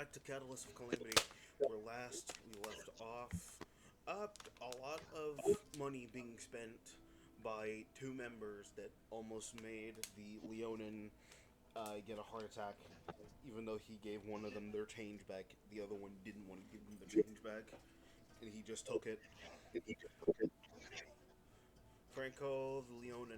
back to Catalyst of Calamity, where last we left off. A lot of money being spent by two members that almost made the Leonin get a heart attack, even though he gave one of them their change back. The other one didn't want to give them the change back, and he just took it. Franco the Leonin,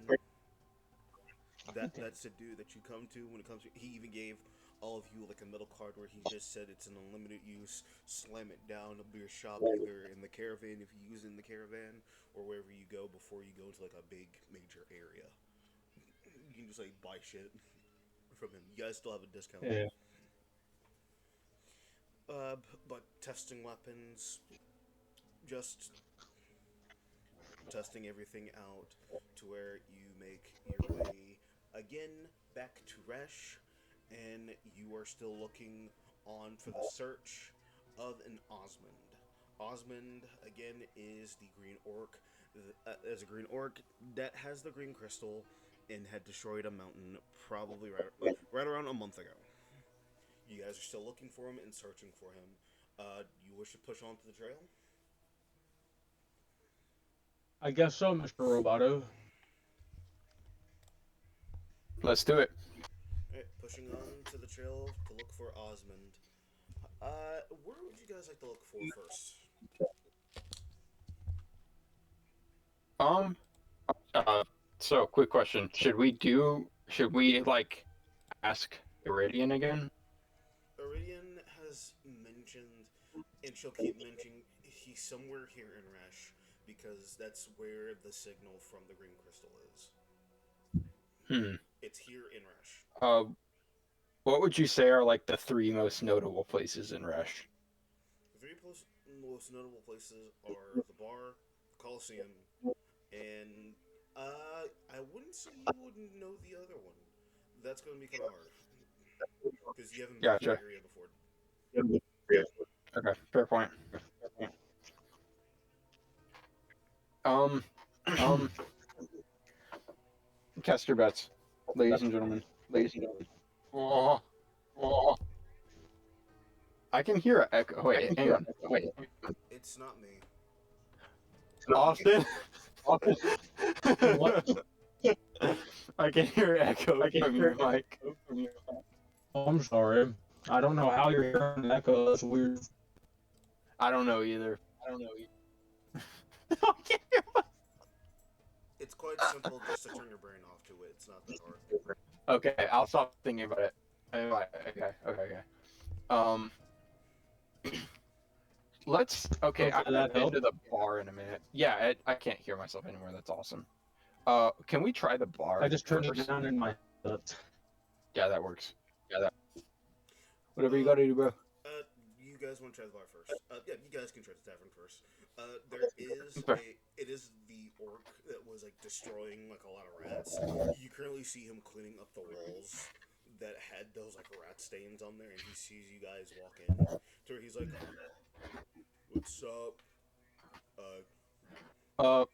that's the dude that you come to when it comes to. He even gave all of you like a metal card where he just said it's an unlimited use. Slam it down. It'll be your shop either in the caravan if you use it in the caravan or wherever you go before you go into like a big major area. You can just like buy shit from him. You guys still have a discount. Yeah. But testing weapons, just testing everything out to where you make your way again back to Resh, and you are still looking on for the search of an Osmond. Osmond again is the green orc. As a green orc that has the green crystal and had destroyed a mountain probably right around a month ago. You guys are still looking for him and searching for him. You wish to push on to the trail? I guess so, Mr. Roboto. Let's do it. Alright, pushing on to the trail to look for Osmond. Where would you guys like to look for first? Um. So, quick question: Should we like ask Iridian again? Iridian has mentioned, and she'll keep mentioning, he's somewhere here in Resh, because that's where the signal from the green crystal is. Hmm. It's here in Resh. Uh, what would you say are like the three most notable places in Resh? The three most notable places are the bar, the Coliseum, and I wouldn't say you wouldn't know the other one. That's going to be kind of hard because you haven't been to the Gotcha. area before. Okay, fair point. Um, um, cast your bets, ladies and gentlemen. Oh, oh. I can hear an echo. Wait, hang on. Wait, It's not me. Austin. What? I can hear echo from your mic. Oh, I'm sorry. I don't know how you're hearing the echo. That's weird. I don't know either. It's quite simple just to turn your brain off to it. It's not that hard. Okay, I'll stop thinking about it. Okay. Um, let's. Okay, I Okay, haven't that been helped. to the bar in a minute. Yeah, I can't hear myself anymore. That's awesome. Can we try the I bar just turned it first? down in my head. Yeah, that works. Whatever you Uh, gotta do, bro. you guys want to try the bar first? Yeah, you guys can try the tavern first. There is Okay. it is the orc that was like destroying like a lot of rats. You currently see him cleaning up the walls that had those like rat stains on there, and he sees you guys walk in. So he's like, "What's up?" Uh, Uh,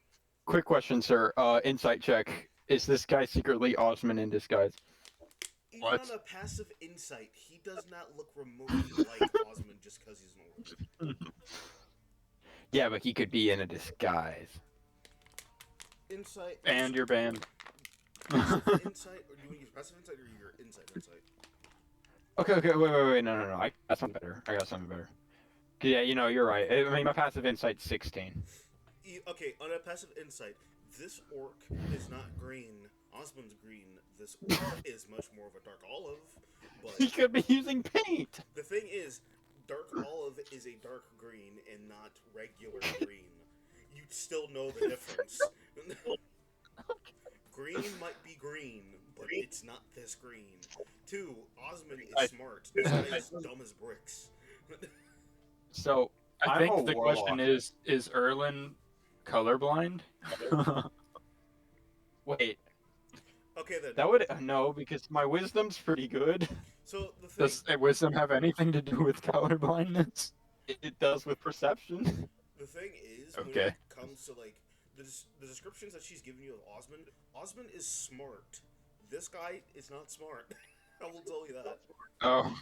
quick question, sir. Insight check. Is this guy secretly Osman in disguise? Even on What? a passive insight, he does not look remotely like Osmond just because he's an orc. Yeah, but he could be in a disguise. Insight. And you're banned. Passive insight, or do you want to use passive insight or your insight insight? Okay, wait. No. I got something better. 'Cause, yeah, you're right. I mean, my passive insight's 16. Okay, on a passive insight, this orc is not green. Osmond's green. This orc is much more of a dark olive. But He could be using paint. the thing is, dark olive is a dark green and not regular green. You'd still know the difference. Green might be green, but it's not this green. Two, Osmond is I, smart. This guy is dumb as bricks. so I I'm a think the warlock. question is Erlin colorblind? Wait, Okay then. that would no because my wisdom's pretty good. So the thing, Does wisdom have anything to do with colorblindness? It does with perception. the thing is, when Okay. it comes to like the descriptions that she's giving you of Osmond, Osmond is smart. This guy is not smart. I will tell you that. Oh,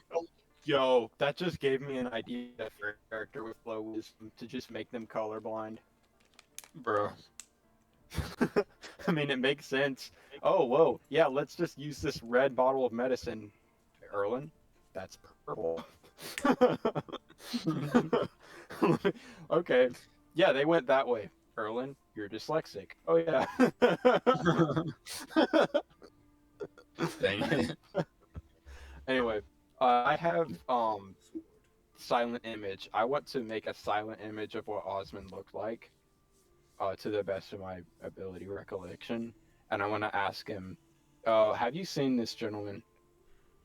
Yo, that just gave me an idea for a character with low wisdom to just make them colorblind. Bro. I mean, it makes sense. Oh, whoa. Yeah, let's just use this red bottle of medicine. Erlen, that's purple. Okay. Yeah, they went that way. Erlen, you're dyslexic. Oh, yeah. Dang it. Anyway, I have silent image. I want to make a silent image of what Osmond looked like, to the best of my ability recollection, and I want to ask him, have you seen this gentleman?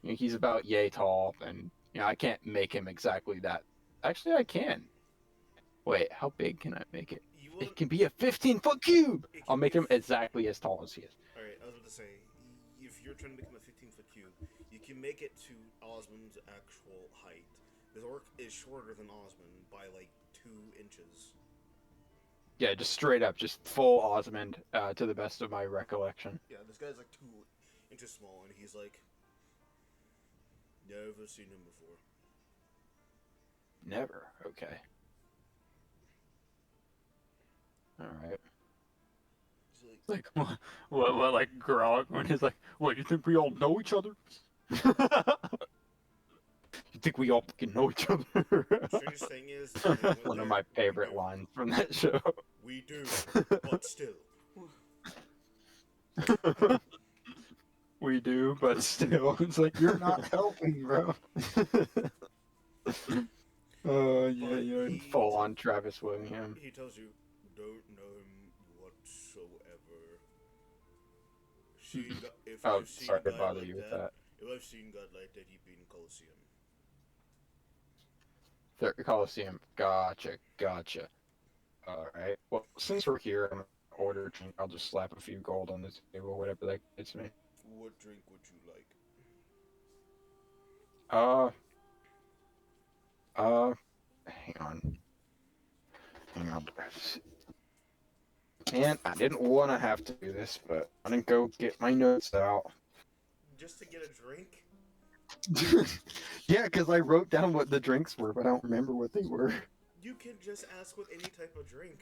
You know, he's about yay tall, and I can't make him exactly that. Actually, I can. Wait, how big can I make it? You It want can be a 15-foot cube. it I'll can make be him exactly as tall as he is. All right, I was about to say, if you're trying to become a 15-foot cube, you can make it to Osmond's actual height. This orc is shorter than Osmond by like 2 inches. Yeah, just straight up, just full Osmond, to the best of my recollection. Yeah, this guy's like 2 inches small, and he's like, never seen him before. Never. Okay. All right. He's like, Like, what, like, Grog, when he's like, what, you think we all know each other? You think we all fucking know each other? strangest thing is, they went One there, of my favorite we do, lines from that show. We do, but still. We do, but still, it's like, you're not helping, bro. Oh, yeah, But yeah. he, Full on Travis William. he tells you, don't know him whatsoever. If Oh, I've seen sorry a to guy bother like you with that, that. if I've seen God like that, he'd be in Colosseum. Third Coliseum. Gotcha. Alright. Well, since we're here, I'm gonna order a drink. I'll just slap a few gold on the table, whatever that gets me. What drink would you like? Hang on. Man, I didn't want to have to do this, but I'm gonna go get my notes out. Just to get a drink? Yeah, because I wrote down what the drinks were, but I don't remember what they were. You can just ask with any type of drink.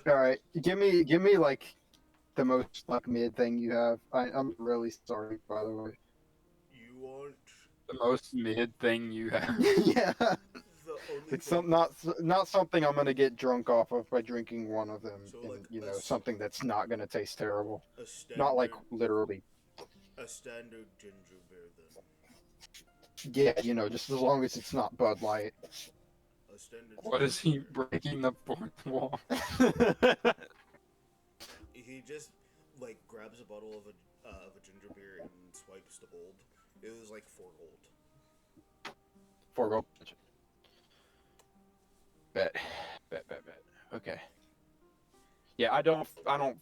All right, give me like the most like mid thing you have. I'm really sorry, by the way. You want The most mid thing you have. Yeah, the only it's thing, not something I'm gonna get drunk off of by drinking one of them, So, and like, something that's not gonna taste terrible. a standard, Not like literally. a standard ginger beer then. Yeah, just as long as it's not Bud Light. A standard. What is he breaking the fourth wall? He just like grabs a bottle of a ginger beer and swipes the gold. It was like 4 gold. 4 gold. Bet. Okay. Yeah, I don't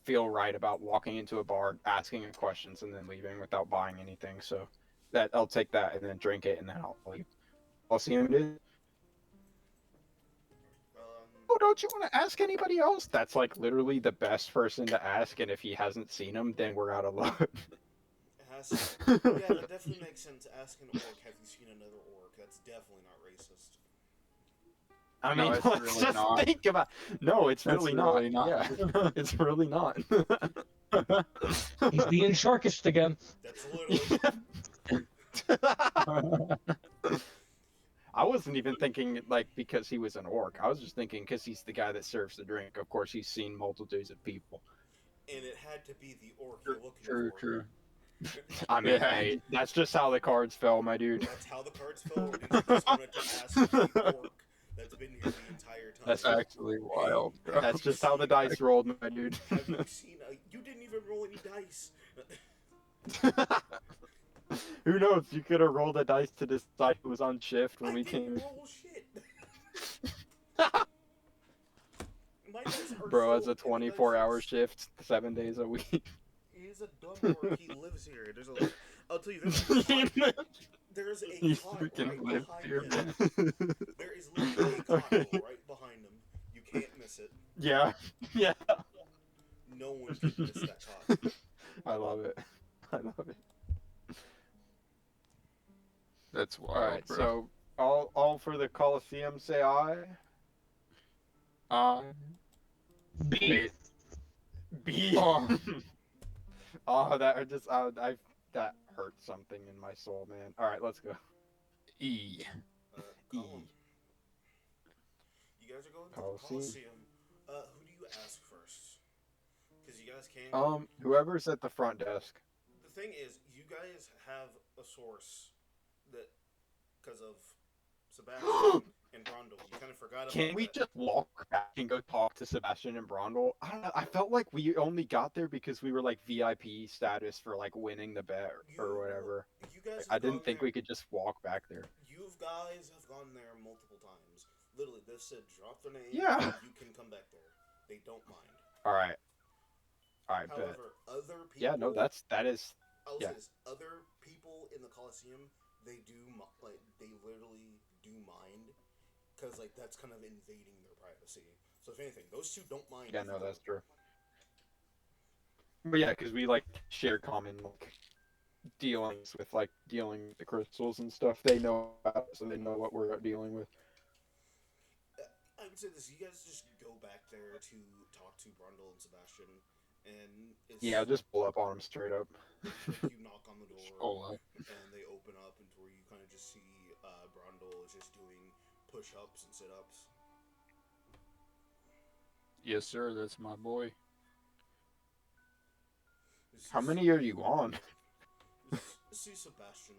feel right about walking into a bar, asking questions, and then leaving without buying anything. So that I'll take that and then drink it, and then I'll leave. I'll see him. Oh, don't you want to ask anybody else? That's like literally the best person to ask, and if he hasn't seen him, then we're out of luck. Yeah, that definitely makes sense. Ask an orc, have you seen another orc? That's definitely not racist. I No, mean, it's let's really just not. think about. No, it's It's really really not. not. Yeah, it's really not. He's being sharkish again. That's literally. I wasn't even thinking like because he was an orc. I was just thinking because he's the guy that serves the drink. Of course, he's seen multitudes of people. And it had to be the orc you're looking for. True. I mean, Yeah. hey, that's just how the cards fell, my dude. That's how the cards fell. Or did you just wanted to ask the orc that's been here the entire time? That's Actually wild, bro. That's just how the dice rolled, my dude. Have you seen? You didn't even roll any dice. Who knows? You could have rolled a dice to decide who was on shift when I we didn't came. roll shit. My dice are Bro, so it's a 24-hour shift, 7 days a week. He's a dumb orc. He lives here. I'll tell you, there's a He cot freaking right lives behind here, him. man. There is literally a cot right behind him. You can't miss it. Yeah. No one can miss that cot. I love it. That's All wild, right, bro. so all for the Coliseum say aye. Uh, B. B. oh, Oh, that just that hurt something in my soul, man. All right, let's go. E. Column. E. You guys are going to the Coliseum. Coliseum. Who do you ask first? Because you guys can. Whoever's at the front desk. The thing is, you guys have a source that, because of Sebastian and Brondel, you kind of forgot Can about we that. just walk back and go talk to Sebastian and Brondel? I don't know. I felt like we only got there because we were like VIP status for like winning the bet or You, whatever. you guys I have didn't gone think there. we could just walk back there. You guys have gone there multiple times. Literally, they said drop their name Yeah. and you can come back there. They don't mind. All right. All right. Bet. However, other Yeah. No. people, That is. I'll Yeah. say this, other people in the Coliseum, they do like they literally do mind because like that's kind of invading their privacy. So if anything, those two don't mind. Yeah. If you No. go That's with them. true. But yeah, because we like share common like dealings with like dealing with the crystals and stuff. They know about it, so they know what we're dealing with. I would say this: you guys just go back there to talk to Brundle and Sebastian, and Yeah, it's just pull up on them straight up. like you knock on the door Oh, and they open up into where you kind of just see Brundle is just doing push-ups and sit-ups. yes, sir. That's my boy. How many are you on? See Sebastian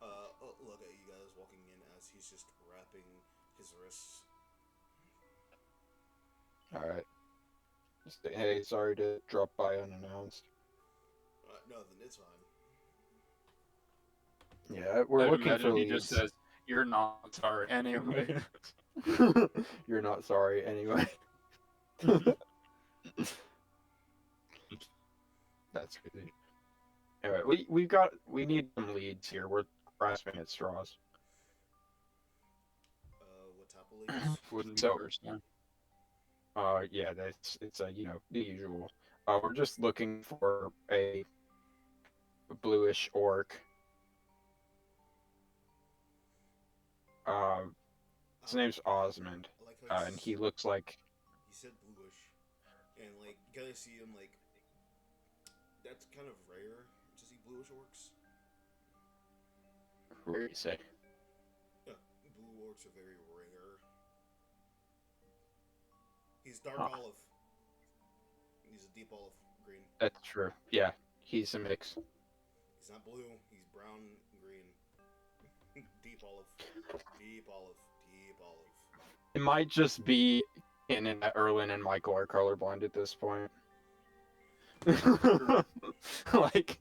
look at you guys walking in as he's just wrapping his wrists. All right. Just say, hey, sorry to drop by unannounced. No, then it's fine. Yeah, we're I'd looking for imagine he just leads. says, "You're not sorry anyway." You're not sorry anyway. That's crazy. Anyway, we need some leads here. We're grasping at straws. What type of leads? Wouldn't be So, first time. yeah, it's the usual. We're just looking for a bluish orc. Uh, his name's Osmond, I like how and he looks like. he said bluish, and like you guys see him like that's kind of rare to see bluish orcs. What do you say? Yeah, blue orcs are very rare. He's dark Huh. olive. He's a deep olive green. That's true. Yeah, he's a mix. He's not blue. He's brown green. Deep olive. Deep olive. Deep olive. It might just be in that Erlin and Michael are colorblind at this point. Like,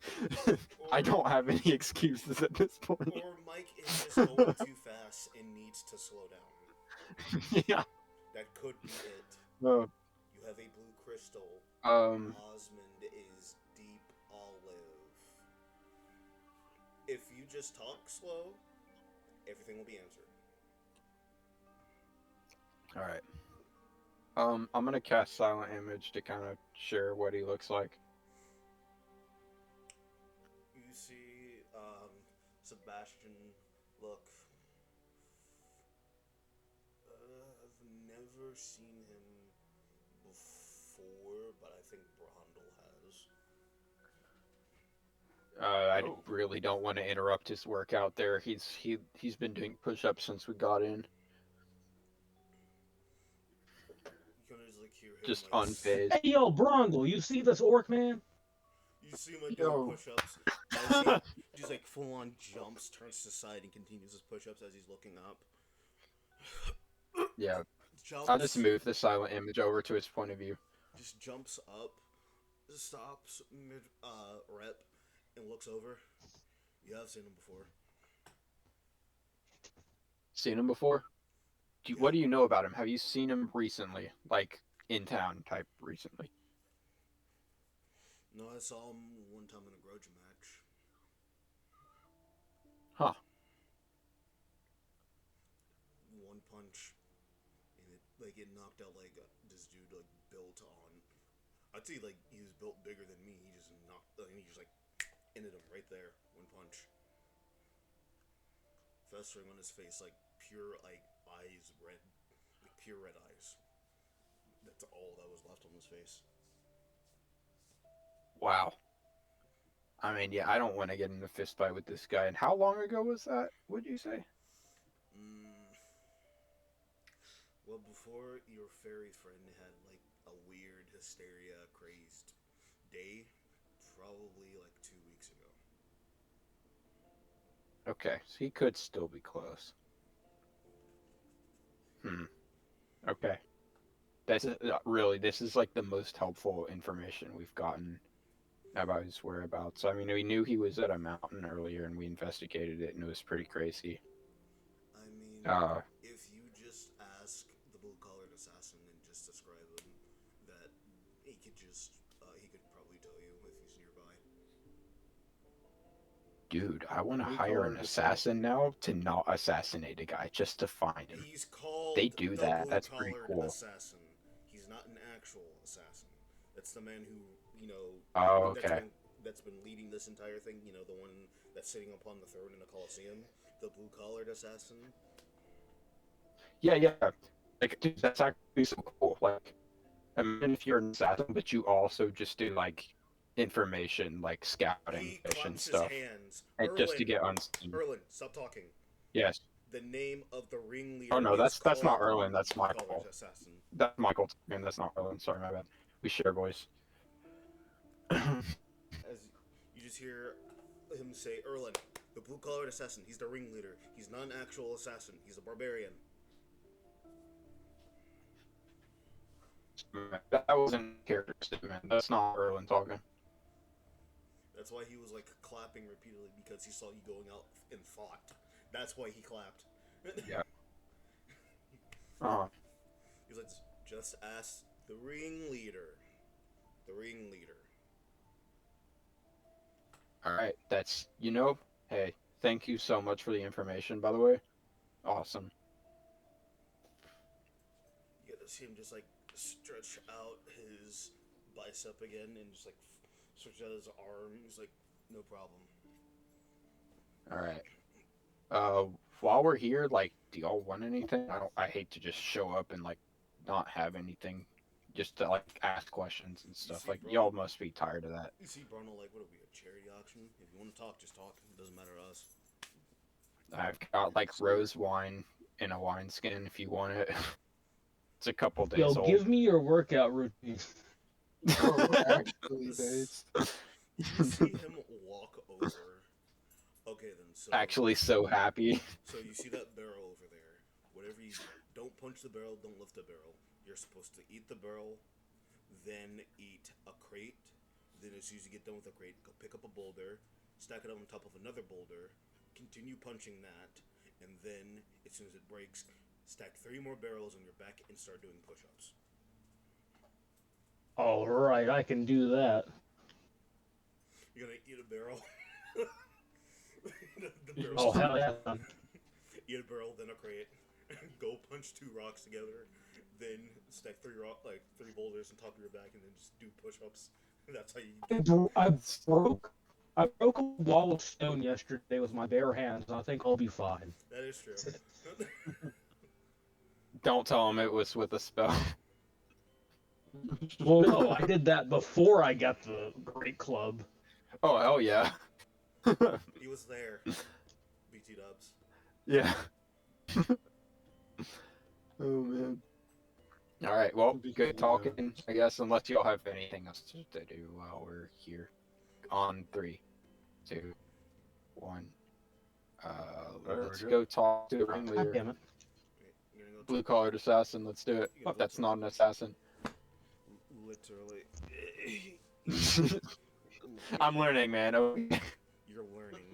I don't have any excuses at this point. Or Mike is just going too fast and needs to slow down. Yeah. That could be it. Uh, You have a blue crystal. Osmond is deep olive. If you just talk slow, everything will be answered. all right. I'm gonna cast Silent Image to kind of share what he looks like. You see Sebastian look. I've never seen him before, but I think Brondel has. I Oh. really don't want to interrupt his work out there. He's been doing push-ups since we got in. You kind of just like hear him Just like, unfazed. Hey, yo, Brondel, you see this orc, man? You see him like Yo. doing push-ups. As he just like full-on jumps, turns to the side, and continues his push-ups as he's looking up. Yeah. Jumps. I'll just move the Silent Image over to his point of view. Just jumps up, stops mid rep, and looks over. You have seen him before. Seen him before? What do you know about him? Have you seen him recently? Like, in town type recently? No, I saw him one time in a grudge match. Huh. One punch, and it knocked out like this dude like built on. I'd say like he was built bigger than me. He just knocked, and he just like ended him right there. One punch. festering on his face, like pure like eyes red, like pure red eyes. That's all that was left on his face. Wow. I mean, yeah, I don't want to get in a fist fight with this guy. And how long ago was that? Would you say? Mm, well, before your fairy friend had like a weird hysteria crazed day, probably like 2 weeks ago. Okay, so he could still be close. Hmm. Okay. That's really, this is like the most helpful information we've gotten about his whereabouts. I mean, we knew he was at a mountain earlier, and we investigated it, and it was pretty crazy. I mean, Uh, if you just ask the blue-collared assassin and just describe him, that he could probably tell you if he's nearby. dude, I want to We hire call an it assassin now to not assassinate a guy, just to find him. He's called They do the that. That's pretty blue-collared cool. assassin. He's not an actual assassin. That's the man who, Oh, that's okay. that's been leading this entire thing. The one that's sitting upon the throne in the Colosseum, the blue-collared assassin. Yeah, yeah. Like, dude, that's actually so cool. Like, imagine if you're an assassin, but you also just do like information, like scouting, He mission claps his stuff, hands. and just to get unseen. Erlin, stop talking. Yes. The name of the ringleader Oh no, is that's not called Erlen. That's blue-collared Michael. assassin. That's Michael. And that's not Erlen. Sorry, my bad. We share voice. As you just hear him say, Erlin, the blue-collared assassin. He's the ringleader. He's not an actual assassin. He's a barbarian. That wasn't character statement. That's not Erlen talking. That's why he was like clapping repeatedly, because he saw you going out and fought. That's why he clapped. Yeah. Uh, He's like, just ask the ringleader. The ringleader. all right. That's Hey, thank you so much for the information. By the way, awesome. You get to see him just like stretch out his bicep again and just like stretch out his arm. He's like, no problem. All right. Uh, while we're here, like, do y'all want anything? I hate to just show up and like not have anything, just to like ask questions and stuff. Like, y'all must be tired of that. You see Bruno like, what are we, a charity auction? If you want to talk, just talk. It doesn't matter to us. I've got like rose wine in a wineskin if you want it. It's a couple days Yo, old. give me your workout routine. Oh, actually, dates. You see him walk over. Okay, then. So Actually, so happy. So you see that barrel over there. Whatever you do, don't punch the barrel. Don't lift the barrel. You're supposed to eat the barrel, then eat a crate. Then as soon as you get done with the crate, go pick up a boulder, stack it on top of another boulder, continue punching that, and then as soon as it breaks, stack 3 more barrels on your back and start doing push-ups. All right, I can do that. You're gonna eat a barrel. The Oh barrel. hell yeah! Eat a barrel, then a crate. Go punch 2 rocks together, then stack 3 boulders on top of your back, and then just do push-ups. That's how you. I broke a wall of stone yesterday with my bare hands. I think I'll be fine. That is true. Don't tell him it was with a spell. Well, no, I did that before I got the great club. Oh hell yeah. He was there. BT dubs. Yeah. Oh man. All right. Well, good talking. I guess unless y'all have anything else to do while we're here. On 3, 2, 1. Let's go talk to the God ringleader. damn it! You're gonna go Blue collared assassin. Let's do it. Yeah, That's not an assassin. literally. I'm learning, man. Okay. You're learning.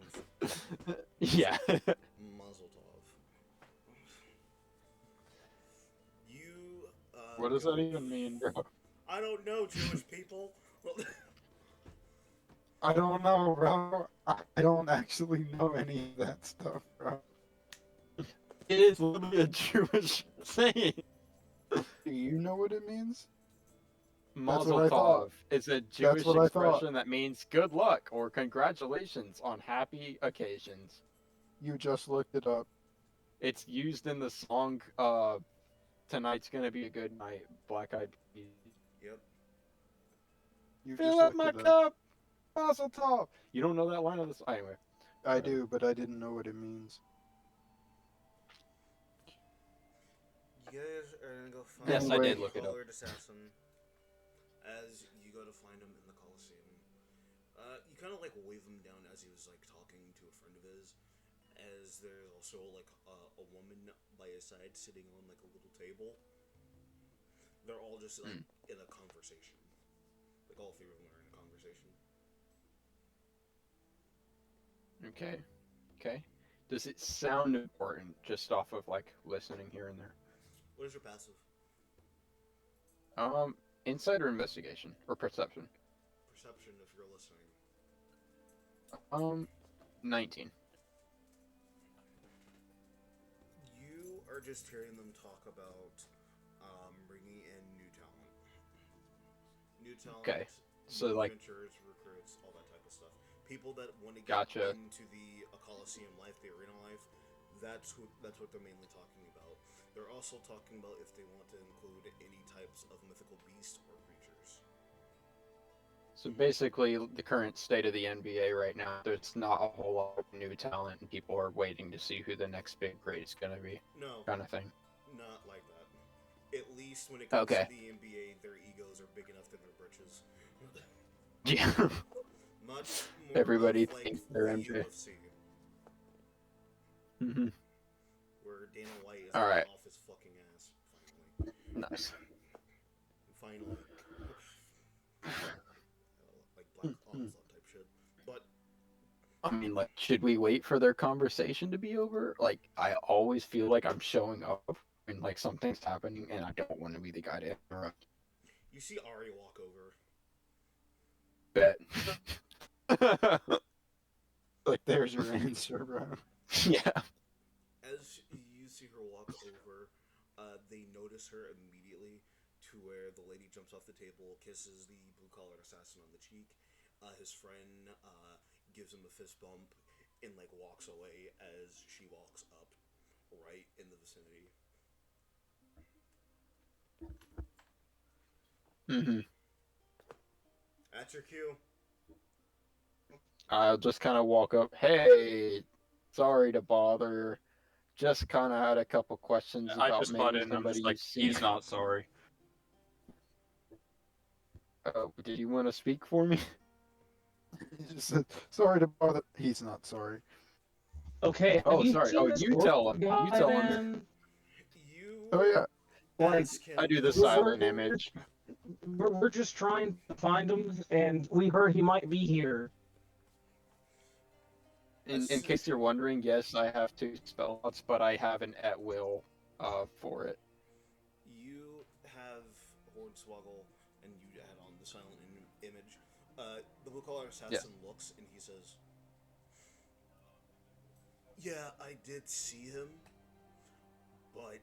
Yeah. Muzzle tov. You. What does that even mean, bro? I don't know, Jewish people. I don't know, bro. I don't actually know any of that stuff, bro. It is literally a Jewish saying. Do you know what it means? Mazel what I thought. tov is a Jewish what I thought. expression that means good luck or congratulations on happy occasions. You just looked it up. It's used in the song "Tonight's Gonna Be a Good Night." Black Eyed Peas. Yep. You Fill just up looked my it up. cup, Mazel Tov. You don't know that line of the song anyway. I do, but I didn't know what it means. You guys are gonna go find Yes, the I Anyway. did look it up. collared assassin as you go to find him in the Coliseum. You kind of like wave him down as he was like talking to a friend of his. As there's also like a woman by his side sitting on like a little table. They're all just like in a conversation. Like all three of them are in a conversation. Okay. Okay. Does it sound important just off of like listening here and there? What is your passive? Um, insight or investigation or perception? Perception if you're listening. 19. You are just hearing them talk about bringing in new talent. New talent, Okay. So, new like- adventurers, recruits, all that type of stuff. People that want to get Gotcha. into the Coliseum life, the arena life. That's what they're mainly talking about. They're also talking about if they want to include any types of mythical beasts or creatures. So basically, the current state of the NBA right now, there's not a whole lot of new talent, and people are waiting to see who the next big great is going to be, No, kind of thing. not like that. At least when it comes Okay. to the NBA, their egos are big enough to their britches. Yeah. Much more Everybody of, like, thinks they're the MJ. UFC, Mm-hmm. where Dana White is All right. off his fucking ass. Nice. Finally. Like Black Onslaught type shit. But I mean, like, should we wait for their conversation to be over? Like, I always feel like I'm showing up when like something's happening, and I don't want to be the guy to interrupt. you see Ari walk over. Bet. Like, there's your answer, bro. Yeah. As you see her walk over, they notice her immediately to where the lady jumps off the table, kisses the blue-collar assassin on the cheek. His friend gives him a fist bump and like walks away as she walks up right in the vicinity. Mm-hmm. That's your cue. I'll just kind of walk up. Hey, sorry to bother. Just kind of had a couple questions I about just butt maybe in. I'm somebody just like, you've seen. he's not sorry. Did you want to speak for me? He just said, sorry to bother. He's not sorry. Okay. Oh, have you sorry. seen Oh, this you tell him. guy, You tell him. man? You Oh, yeah. Like, ask him. I do the if- silent image. we're just trying to find him, and we heard he might be here. In case you're wondering, yes, I have 2 spell slots, but I have an at will for it. You have Hornswoggle, and you add on the silent image. The blue-collar assassin looks, and he says, "Yeah, I did see him, but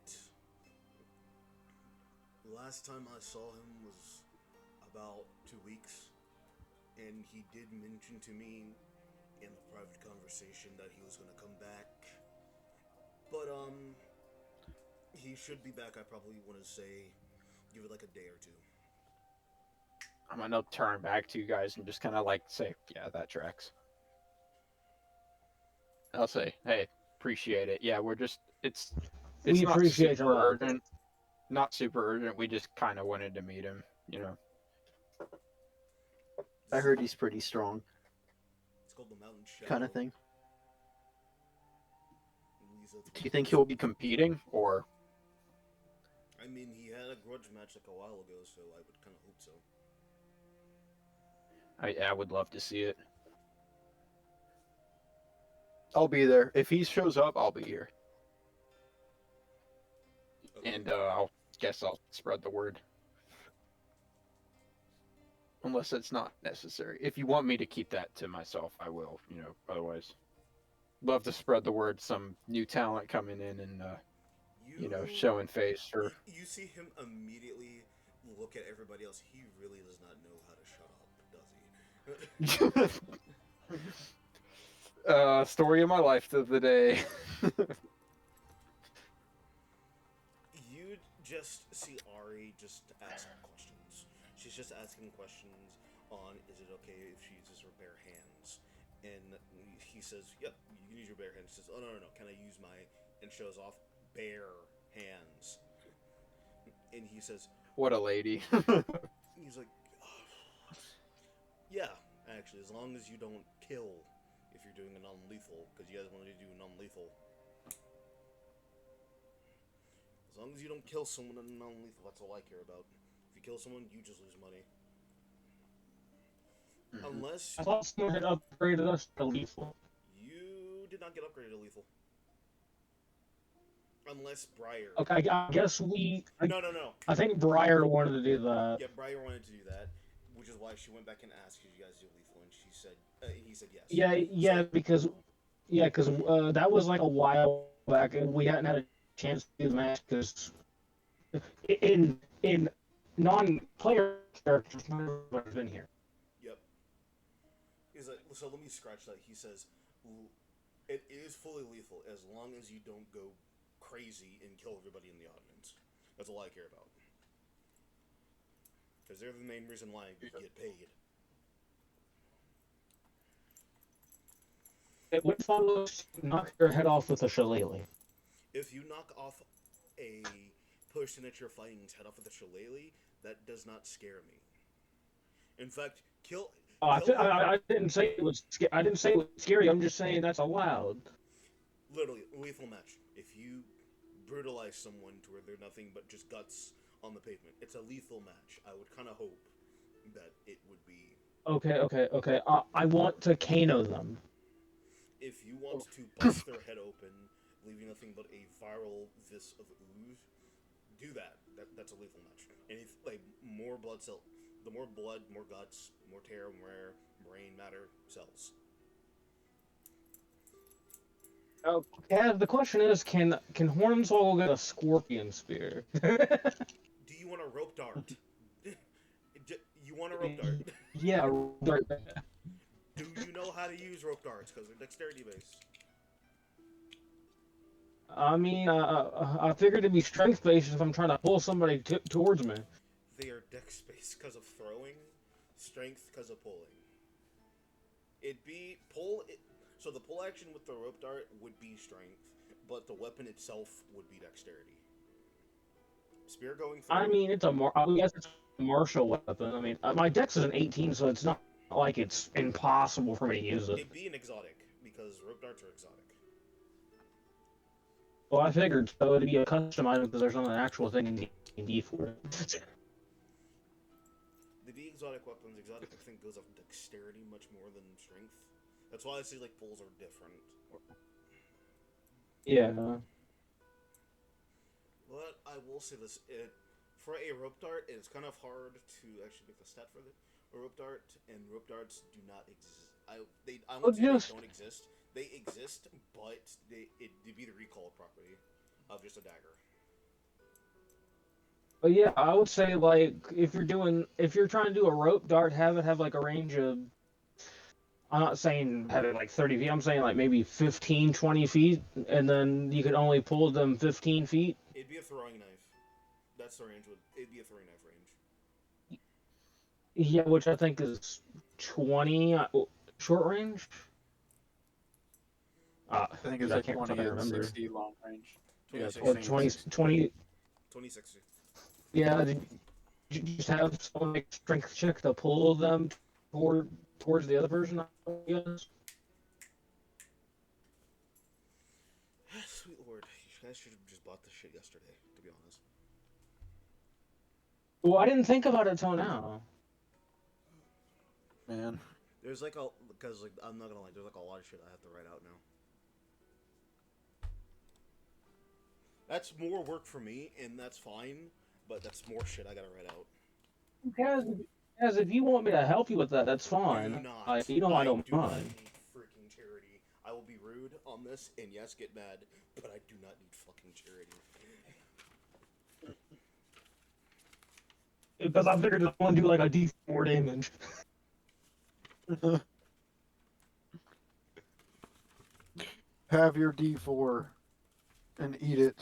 the last time I saw him was about 2 weeks, and he did mention to me in the private conversation that he was going to come back. But, he should be back. I probably want to say, give it like a day or 2. I'm gonna turn back to you guys and just kind of like say, yeah, that tracks. I'll say, hey, appreciate it. Yeah, we're just it's We not appreciate super your help. urgent. Not super urgent. We just kind of wanted to meet him. You know. I heard he's pretty strong, It's called the Mountain Shadow. kind of thing. At least that's Do what you it think is. he'll be competing, or I mean, he had a grudge match like a while ago, so I would kind of hope so. I would love to see it. I'll be there. If he shows up, I'll be here, Okay. and I'll spread the word. Unless it's not necessary. If you want me to keep that to myself, I will. You know, otherwise, love to spread the word. Some new talent coming in and you know, showing face or You see him immediately look at everybody else. He really does not know how to shut up, does he? story of my life of the day. just see Ari just ask questions. She's just asking questions on is it okay if she uses her bare hands? And he says, "Yep, you can use your bare hands." She says, "Oh no, can I use my?" And shows off bare hands. And he says, What a lady. he's like, oh, "Yeah, actually, as long as you don't kill if you're doing a non-lethal, because you guys wanted to do non-lethal. As long as you don't kill someone in non-lethal, that's all I care about. If you kill someone, you just lose money. Mhm. Unless I thought someone had upgraded us to lethal. you did not get upgraded to lethal. Unless Briar. Okay, I guess we. No. I think Briar wanted to do that. Yeah, Briar wanted to do that, which is why she went back and asked, "Did you guys do lethal?" And he said yes. Yeah, So because that was like a while back, and we hadn't had a chance to do the match because in non-player characters, everybody's been here. yep. He's like, so let me scratch that. He says, "It is fully lethal as long as you don't go crazy and kill everybody in the audience. That's all I care about. Because they're the main reason why we get paid." It would follow knock your head off with a shillelagh. If you knock off a person that you're fighting's head off with a shillelagh, that does not scare me. In fact, Oh, I didn't say it was. I didn't say it was scary. I'm just saying that's allowed. literally lethal match. If you brutalize someone to where they're nothing but just guts on the pavement, it's a lethal match. I would kind of hope that it would be. Okay. I want to Kano them. If you want to bust their head open, leaving nothing but a viral vis of ooze, do that. That's a lethal match. And if like more blood cell, the more blood, more guts, more tear, more brain matter cells. Oh, yeah. The question is, can Hornswoggle get a scorpion spear? Do you want a rope dart? You want a rope dart? Yeah. Right. Do you know how to use rope darts? Because they're dexterity based. I mean, I figured it'd be strength based if I'm trying to pull somebody towards me. They are dex based because of throwing, strength because of pulling. It'd be pull. So the pull action with the rope dart would be strength, but the weapon itself would be dexterity. Spear going I through. mean, I guess it's a martial weapon. I mean, my dex is an 18, so it's not like it's impossible for me to use it. It'd be an exotic because rope darts are exotic. Well, I figured so it'd be a custom item because there's not an actual thing in D&D for it. They be exotic weapons. Exotic, I think, goes off dexterity much more than strength. That's why I say like pulls are different. Yeah. But I will say this: for a rope dart, it's kind of hard to actually make the stat for a rope dart, and rope darts do not exist. I Well, won't say just they don't exist. They exist, but it'd be the recall property of just a dagger. But yeah, I would say like if you're trying to do a rope dart, have it have like a range of. I'm not saying have it like 30 feet. I'm saying like maybe 15, 20 feet, and then you could only pull them 15 feet. It'd be a throwing knife. That's the range. It'd be a throwing knife range. Yeah, which I think is 20 short range. I think Dude, it's I like can't 20 fucking and remember. 60 long range. Yeah, 2060. Or 20 and 20, 60. 20. 2060. Yeah, did you just have someone make a strength check to pull them towards the other person? I guess. Sweet lord, you guys should have just bought this shit yesterday. To be honest. Well, I didn't think about it till now. Man. There's like a because like I'm not gonna lie, there's like a lot of shit I have to write out now. That's more work for me, and that's fine. But that's more shit I gotta write out. Guys, if you want me to help you with that, that's Do fine. not. You know I don't do not mind. need freaking charity. I will be rude on this, and yes, get mad, but I do not need fucking charity. Because I figured I want to do like a D4 damage. Have your D4 and eat it.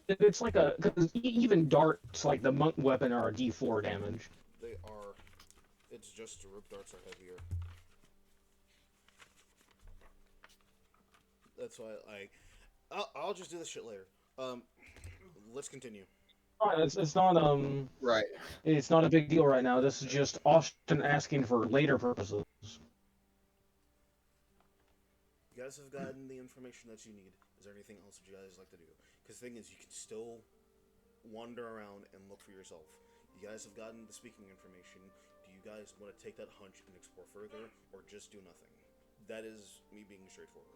It's like a because even darts like the monk weapon are a D4 damage. They are. It's just the rope darts are heavier. That's why I'll just do this shit later. Um, let's continue. Right, Right. it's not a big deal right now. This is just Austin asking for later purposes. You guys have gotten the information that you need. Is there anything else that you guys like to do? Because the thing is, you can still wander around and look for yourself. You guys have gotten the speaking information. Do you guys want to take that hunch and explore further, or just do nothing? That is me being straightforward.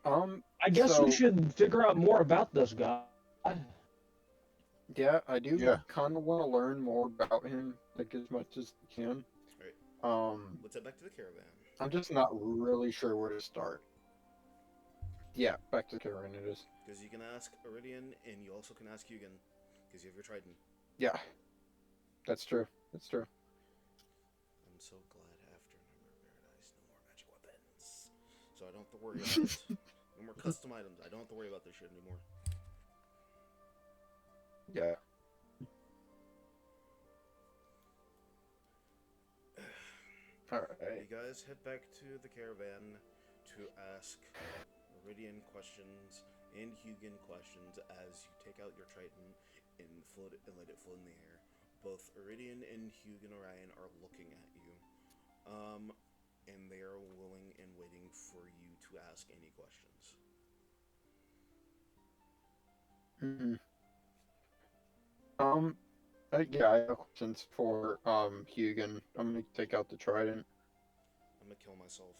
I guess we So should figure out more about this guy. yeah, I do Yeah. kind of want to learn more about him, like as much as I can. All right, Um, let's head back to the caravan. I'm just not really sure where to start. Yeah, back to Karen it is. Because you can ask Iridian, and you also can ask Hugin, because you have your trident. Yeah, that's true. That's true. I'm so glad after Number Paradise, no more magic weapons. So I don't have to worry about it. No more custom items. I don't have to worry about this shit anymore. Yeah. All You right. guys head back to the caravan to ask Iridian questions and Hugin questions as you take out your trident and float it and let it float in the air. Both Iridian and Hugin Orion are looking at you. And they are willing and waiting for you to ask any questions. Mm-hmm. Um. Yeah, I have questions for Hugan. I'm gonna take out the trident. I'm gonna kill myself,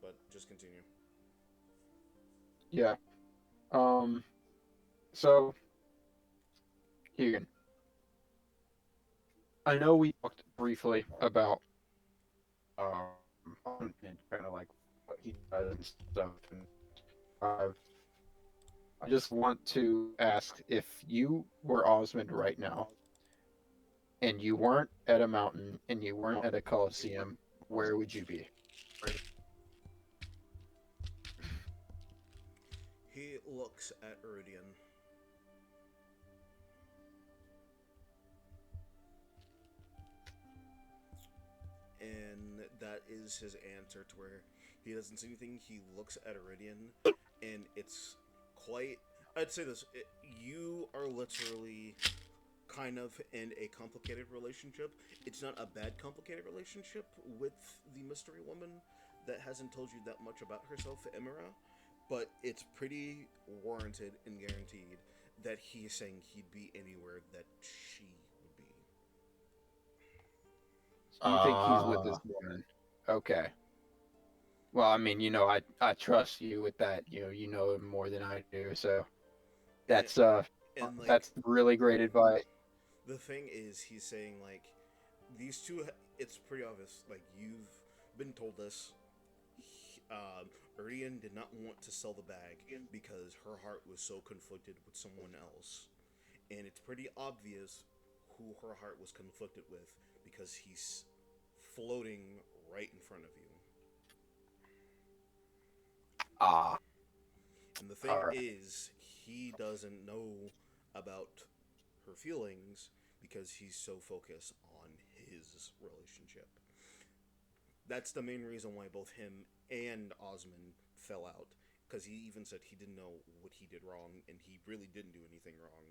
but just continue. Yeah. Um. So Hugan, I know we talked briefly about and kind of like what he does and stuff, and uh, I just want to ask if you were Osmond right now and you weren't at a mountain and you weren't at a coliseum, where would you be? He looks at Iridian. And that is his answer to where he doesn't say anything. He looks at Iridian, and it's quite. I'd say this: you are literally kind of in a complicated relationship. It's not a bad complicated relationship with the mystery woman that hasn't told you that much about herself, Emira, but it's pretty warranted and guaranteed that he is saying he'd be anywhere that she would be. You think he's with Uh, this woman? Okay. Well, I mean, I trust you with that. You know him more than I do, so And, that's and like that's really great advice. the thing is, he's saying like these two. It's pretty obvious. Like you've been told this. Urian did not want to sell the bag because her heart was so conflicted with someone else, and it's pretty obvious who her heart was conflicted with because he's floating right in front of you. Ah, And the all thing right. is, he doesn't know about her feelings because he's so focused on his relationship. That's the main reason why both him and Osmond fell out. Because he even said he didn't know what he did wrong, and he really didn't do anything wrong.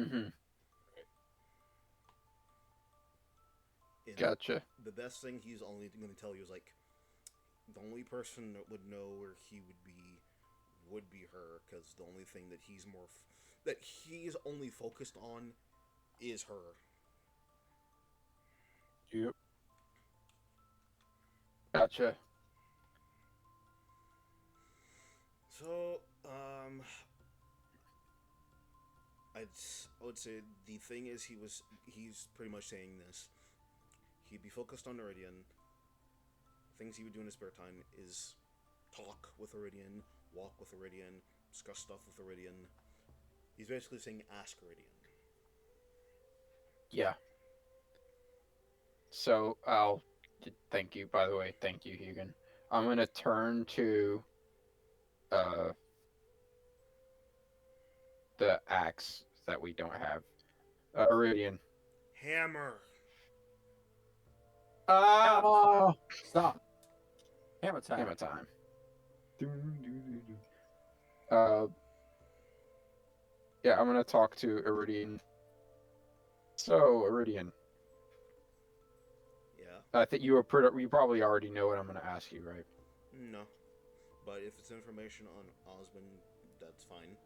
Mm-hmm. And Gotcha. the best thing he's only going to tell you is like, the only person that would know where he would be her, because the only thing that that he's only focused on is her. yep. Gotcha. So, I'd, I would say the thing is he's pretty much saying this. He'd be focused on Iridian. Things he would do in his spare time is talk with Iridian, walk with Iridian, discuss stuff with Iridian. He's basically saying ask Iridian. Yeah. So I'll thank you. By the way, thank you, Hugan. I'm gonna turn to uh the axe that we don't have. Iridian. Hammer. Ah! Oh, stop. Hammer time. Hammer time. Dun, dun, dun, dun. Uh, yeah, I'm gonna talk to Iridian. So, Iridian, Yeah. I think you probably already know what I'm gonna ask you, right? No. But if it's information on Osmond, that's fine.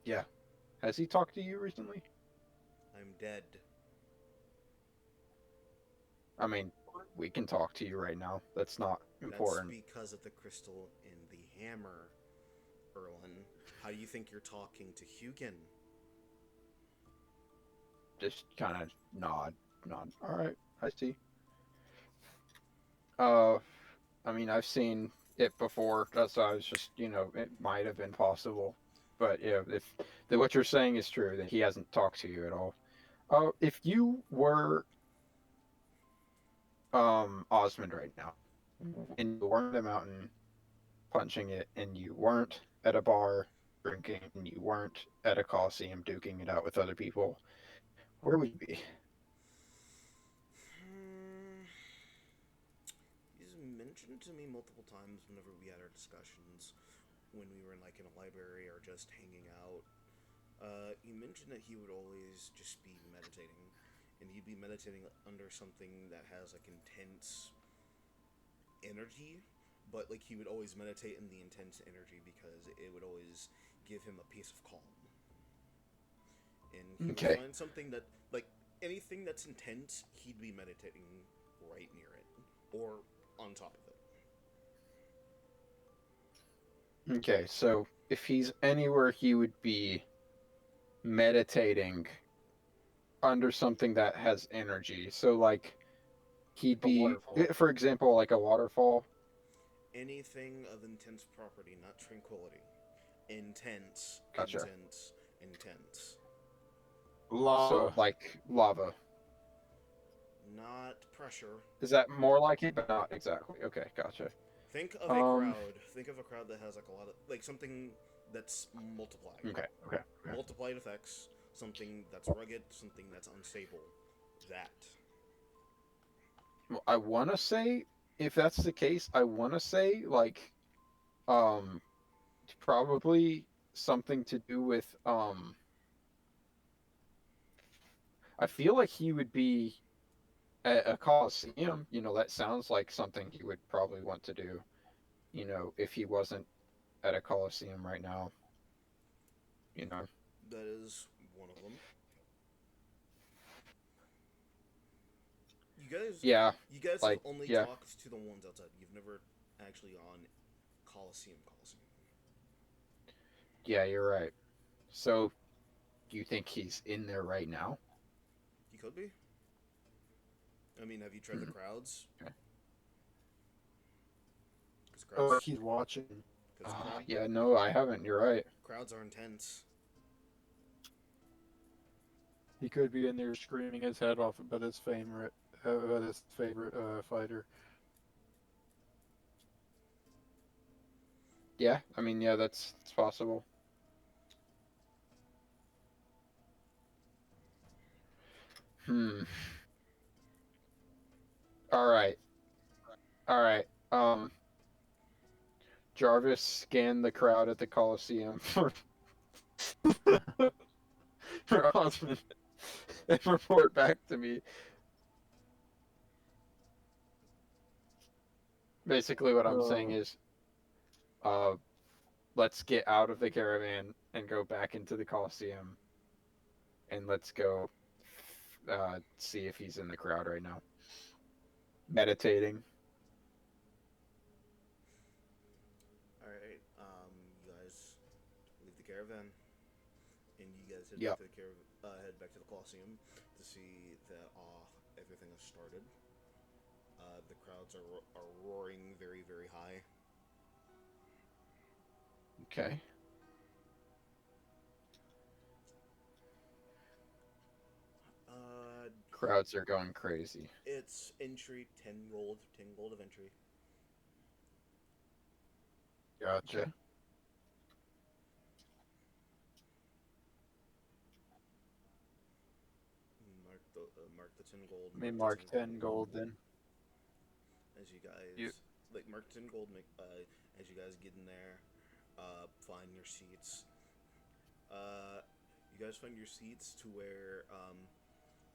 Yeah. Has he talked to you recently? I'm dead. I mean, we can talk to you right now. That's not That's important. because of the crystal in the hammer, Erlen. How do you think you're talking to Hugin? Just kind of nod. All right, I see. I mean, I've seen it before. That's why I was just, it might have been possible. But yeah, if what you're saying is true, that he hasn't talked to you at all. If you were Osmond right now, and you weren't at a mountain punching it, and you weren't at a bar drinking, and you weren't at a coliseum duking it out with other people, where would you be? He's mentioned to me multiple times whenever we had our discussions, when we were in like in a library or just hanging out. He mentioned that he would always just be meditating, and he'd be meditating under something that has like intense energy, but like he would always meditate in the intense energy because it would always give him a piece of calm. And he would Okay. find something that, like, anything that's intense, he'd be meditating right near it or on top of it. Okay, so if he's anywhere, he would be meditating under something that has energy. So, like, he'd A be, waterfall. for example, like a waterfall. Anything of intense property, not tranquility. Intense, Gotcha. intense, intense. So, Lava. like lava. Not pressure. Is that more like it, but not exactly? Okay, gotcha. Think of a Um. crowd. Think of a crowd that has like a lot of like something that's multiplied. Okay. Multiplied effects. Something that's rugged. Something that's unstable. That. Well, I want to say, if that's the case, I want to say like, um, probably something to do with I feel like he would be at a coliseum. That sounds like something he would probably want to do. If he wasn't at a coliseum right now. You know. That is one of them. You guys, Yeah. you guys have Like only yeah. talked to the ones outside. You've never actually on Coliseum. Yeah, you're right. So, do you think he's in there right now? He could be. I mean, have you tried the Hmm. crowds? Okay. Because Oh, like crowds, he's watching. because crowd, Yeah, no, I haven't. You're right. crowds are intense. He could be in there screaming his head off about his favorite fighter. Yeah, I mean, yeah, that's possible. Hmm. All right. All right. Jarvis scanned the crowd at the Coliseum for Osmond and report back to me. Basically, what I'm saying Oh, is, uh, let's get out of the caravan and go back into the Coliseum, and let's go see if he's in the crowd right now, meditating. All right. You guys leave the caravan, and you guys head back Yep. to the head back to the Coliseum to see that everything has started. The crowds are roaring very very high. Okay. Uh, Crowds are going crazy. it's entry 10 gold, 10 gold of entry. gotcha. Okay. gold. Let me Mark mark 10 10 gold then. As you guys You- mark 10 gold. As you guys get in there, find your seats. You guys find your seats to where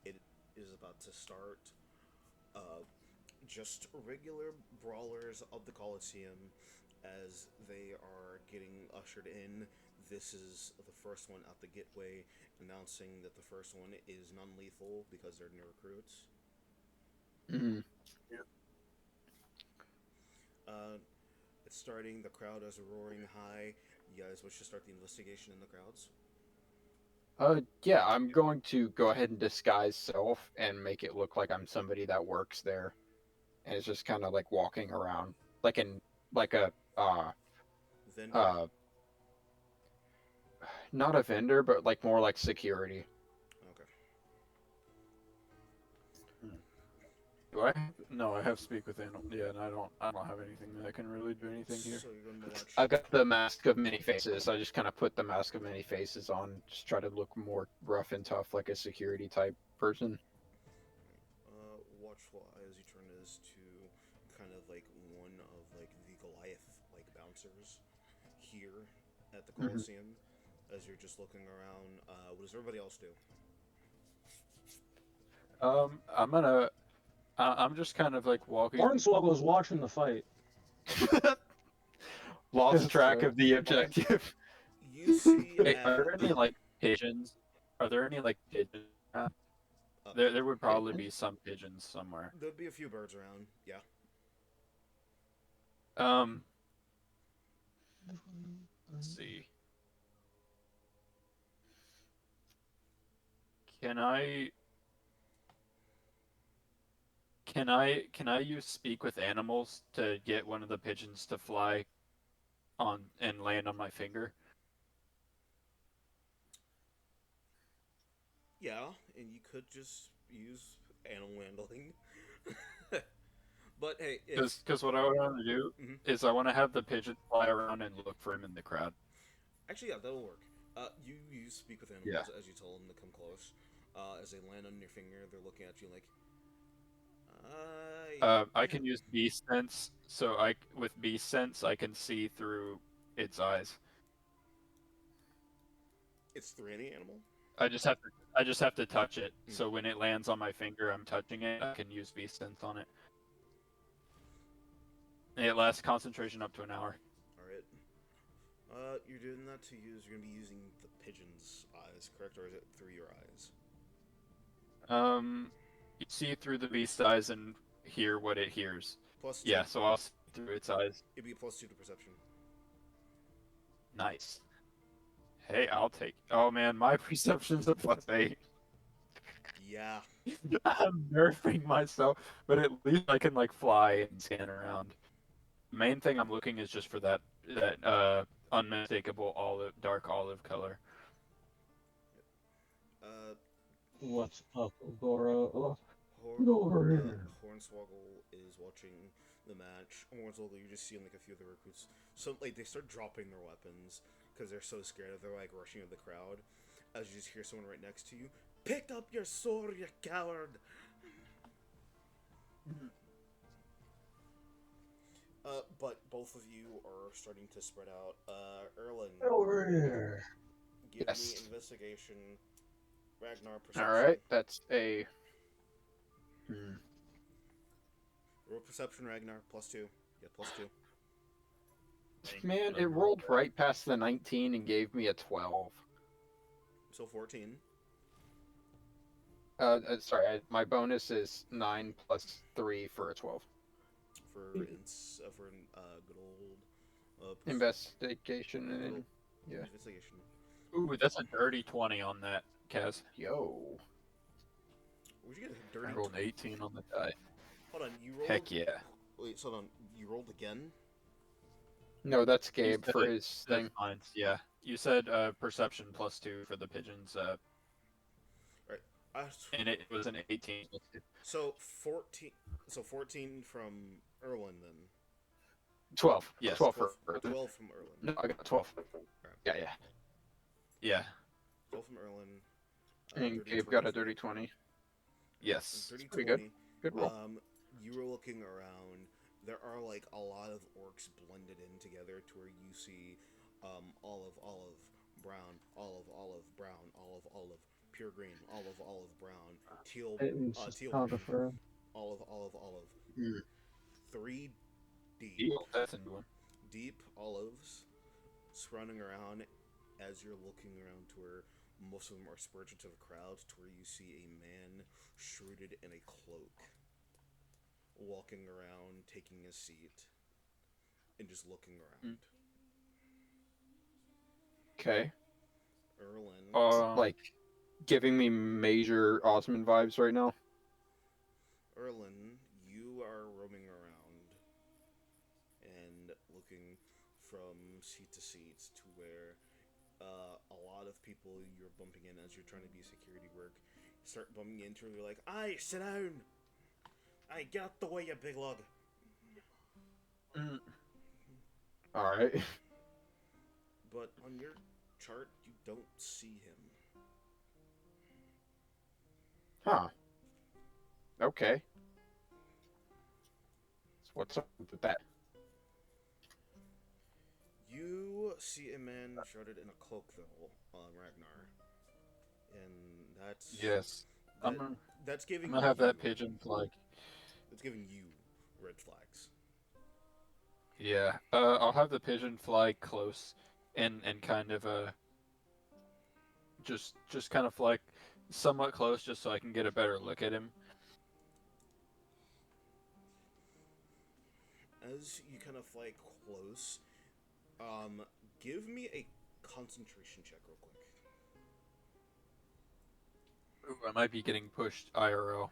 it is about to start. Just regular brawlers of the Coliseum as they are getting ushered in. This is the first one out the gateway, announcing that the first one is non-lethal because they're new recruits. Mm-hmm. It's starting. The crowd is roaring high. You guys wish to start the investigation in the crowds? Yeah, I'm going to go ahead and disguise self and make it look like I'm somebody that works there, and it's just kind of like walking around, like in like a Vendor? uh, not a vendor, but like more like security. Okay. Do I? No, I have speak with animal. Yeah, and I don't have anything that can really do anything here. So you're going to watch. I've got the mask of many faces. I just kind of put the mask of many faces on, just try to look more rough and tough, like a security type person. Watch as you turn this to kind of like one of like the Goliath like bouncers here at the Mhm. Coliseum. As you're just looking around, what does everybody else do? I'm just kind of like walking. Hornswoggle's watching the fight. Lost That's track right. of the objective. You see, Hey, are there any like pigeons? Are there any like pigeons? There would probably be some pigeons somewhere. there'd be a few birds around. Yeah. Let's see. Can I can I use speak with animals to get one of the pigeons to fly on and land on my finger? Yeah, and you could just use animal handling. But hey, if Because what I want to do Mhm. is I want to have the pigeon fly around and look for him in the crowd. actually, yeah, that'll work. You speak with animals as you tell them to come close. As they land on your finger, they're looking at you like, I yeah. can use beast sense, so with beast sense I can see through its eyes. It's through any animal. I just have to touch it. Mm. So when it lands on my finger, I'm touching it. I can use beast sense on it. And it lasts concentration up to an hour. All right. You're doing that to use. You're gonna be using the pigeon's eyes, correct, or is it through your eyes? You see through the beast's eyes and hear what it hears. Plus two. Yeah, so I'll see through its eyes. It'd be a +2 to perception. Nice. Hey, I'll take. Oh man, my perception's a +8. Yeah. I'm nerfing myself, but at least I can like fly and scan around. The main thing I'm looking is just for that unmistakable dark olive color. Uh, What's up, Goro? Hor- Go over here. Hornswoggle is watching the match. Hornswoggle, you just see like a few of the recruits. So like they start dropping their weapons because they're so scared. They're like rushing to the crowd. As you just hear someone right next to you, "Pick up your sword, you coward!" But both of you are starting to spread out. Erlen, Over here. give Yes. me investigation. Ragnar, perception. All right, that's a. Roll perception, Ragnar, +2. Yeah, +2. Man, it rolled right past the 19 and gave me a 12. So 14. Sorry, my bonus is 9 plus 3 for a 12. For good old Investigation good and old yeah. investigation. Ooh, that's a dirty 20 on that, Kaz. Yo. Where'd you get a I dirty? rolled an 18 on the die. Hold on, you rolled. Heck yeah. Wait, hold on. You rolled again? No, that's You Gabe said for his thing. That's mine. Yeah. You said perception +2 for the pigeons, Right. and it was an 18 +2. So 14. So 14 from Erwin then. 12. Yes. 12 12, for 12 from Erwin. No, I got 12. Yeah, yeah. Yeah. 12 from Erwin. And dirty Gabe 20 got a from- dirty 20. Yes, it's Dirty pretty good. 20. Good roll. You were looking around. There are like a lot of orcs blended in together to where you see olive, olive, brown, olive, olive, brown, olive, olive, pure green, olive, olive, brown, teal, It's just teal green, photographer. olive, olive, olive. Mm. Three deep, Deal. That's a new one. deep olives surrounding around as you're looking around to where most of them are spurged into the crowd to where you see a man shrouded in a cloak walking around taking a seat and just looking Mm. around. Okay. Erlin, Like giving me major Osmond vibes right now. Erlin, you are roaming around and looking from seat to seat to where a lot of people you're bumping in as you're trying to be security work start bumping into and you're like, "Aye, sit down! Aye, get out the way, you big lug!" Mm. All right. But on your chart, you don't see him. Huh. Okay. So what's up with that? You see a man shrouded in a cloak, though, Ragnar, and Yes. I'm that gonna that's I'm giving gonna have you that pigeon flag. that's giving you red flags. Yeah. I'll have the pigeon fly close and kind of just kind of like somewhat close just so I can get a better look at him. As you kind of fly close, um, give me a concentration check real quick. Ooh, I might be getting pushed IRL.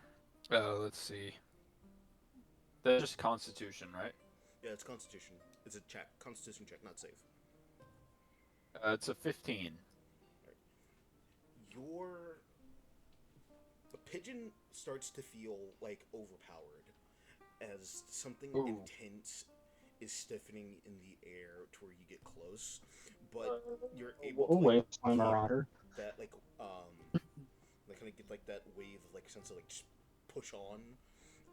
Let's see. That's just Constitution, right? Yeah, it's Constitution. It's a check, Constitution check, not save. It's a 15. Right. Your the pigeon starts to feel like overpowered as something Ooh. intense is stiffening in the air to where you get close, but you're able to Oh like wait, my keep marauder. that like kind of get like that wave of like sense of like just push on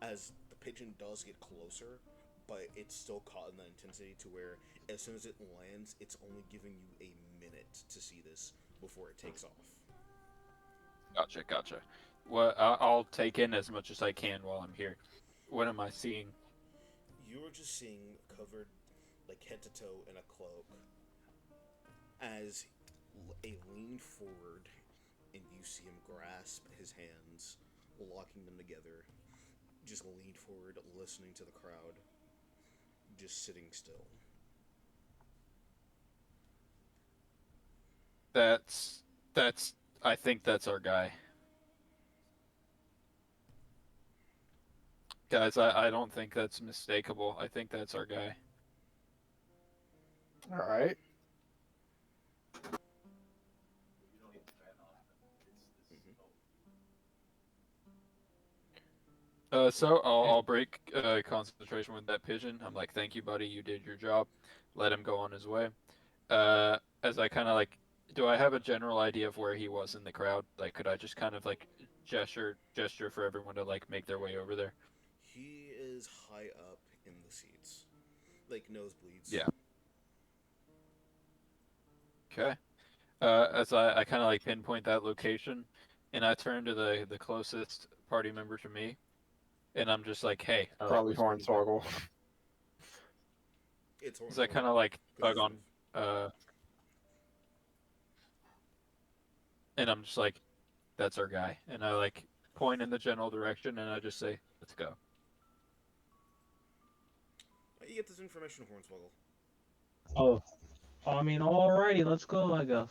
as the pigeon does get closer, but it's still caught in that intensity to where as soon as it lands, it's only giving you a minute to see this before it takes off. Gotcha, gotcha. Well, I'll take in as much as I can while I'm here. What am I seeing? You are just seeing covered like head to toe in a cloak as a lean forward and you see him grasp his hands, locking them together, just lean forward, listening to the crowd, just sitting still. That's that's I think that's our guy. Guys, I don't think that's mistakable. I think that's our guy. All right. Mm-hmm. So I'll break concentration with that pigeon. I'm like, thank you, buddy. You did your job. Let him go on his way. As I kind of like, do I have a general idea of where he was in the crowd? Like, could I just kind of like gesture for everyone to like make their way over there? He is high up in the seats, like nosebleeds. Yeah. Okay. As I kind of like pinpoint that location, and I turn to the closest party member to me, and I'm just like, hey, that Probably was pretty good. Hornswoggle. It's As I kind Hornswoggle. of like Good tug move. on, and I'm just like, that's our guy, and I like point in the general direction, and I just say, let's go. You get this information, Hornswoggle. Oh, I mean, alrighty, let's go. I guess.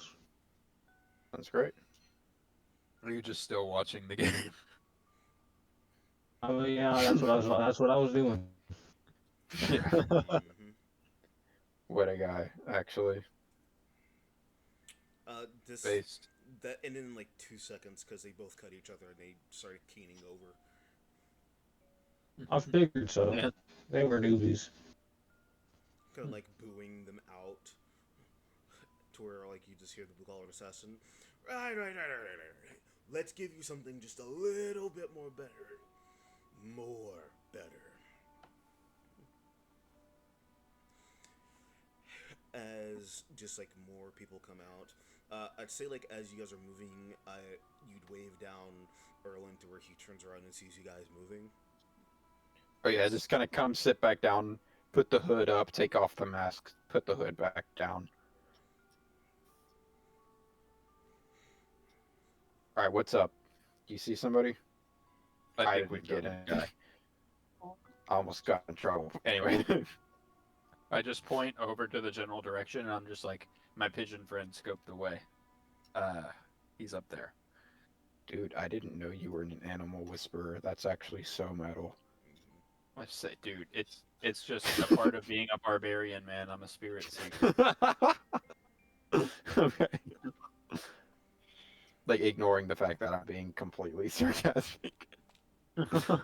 That's great. Are you just still watching the game? I mean, yeah, that's what I was. That's what I was doing. Yeah. Mm-hmm. What a guy, actually. This Based. that ended in like 2 seconds because they both cut each other and they started keening over. I figured so. Yeah. They were newbies. Kind of like booing them out to where like you just hear the blue collar assassin. Right. let's give you something just a little bit more better. More better. As just like more people come out, I'd say like as you guys are moving, you'd wave down Erlen to where he turns around and sees you guys moving. Oh yeah, just kind of come sit back down, put the hood up, take off the mask, put the hood back down. All right, what's up? Do you see somebody? I I think we didn't get killed in. the guy. I almost got in trouble. Anyway, I just point over to the general direction, and I'm just like, my pigeon friend scoped the way. He's up there. dude, I didn't know you were an animal whisperer. That's actually so metal. I say, dude, it's just a part of being a barbarian, man. I'm a spirit seeker. Okay. Like ignoring the fact that I'm being completely sarcastic. Yeah.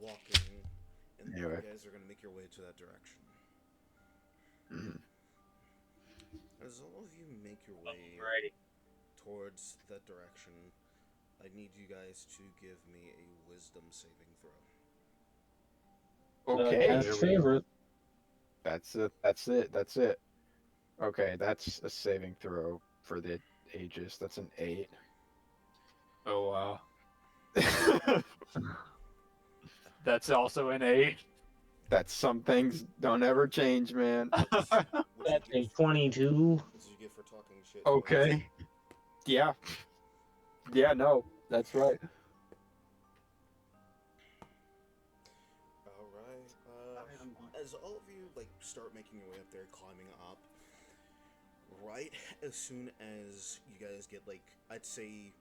Walking, and Anyway. you guys are gonna make your way to that direction. Mhm. As all of you make your way Alrighty. towards that direction, I need you guys to give me a wisdom saving throw. Okay, Cast here we go. favorite. That's it. That's it. That's it. Okay, that's a saving throw for the Aegis. That's an 8. Oh wow. That's also an 8. That's some things don't ever change, man. What'd That's you a get? 22. What did you get for talking shit? Okay. Yeah. Yeah, no, that's right. All right. As all of you like start making your way up there, climbing up, right as soon as you guys get like, I'd say,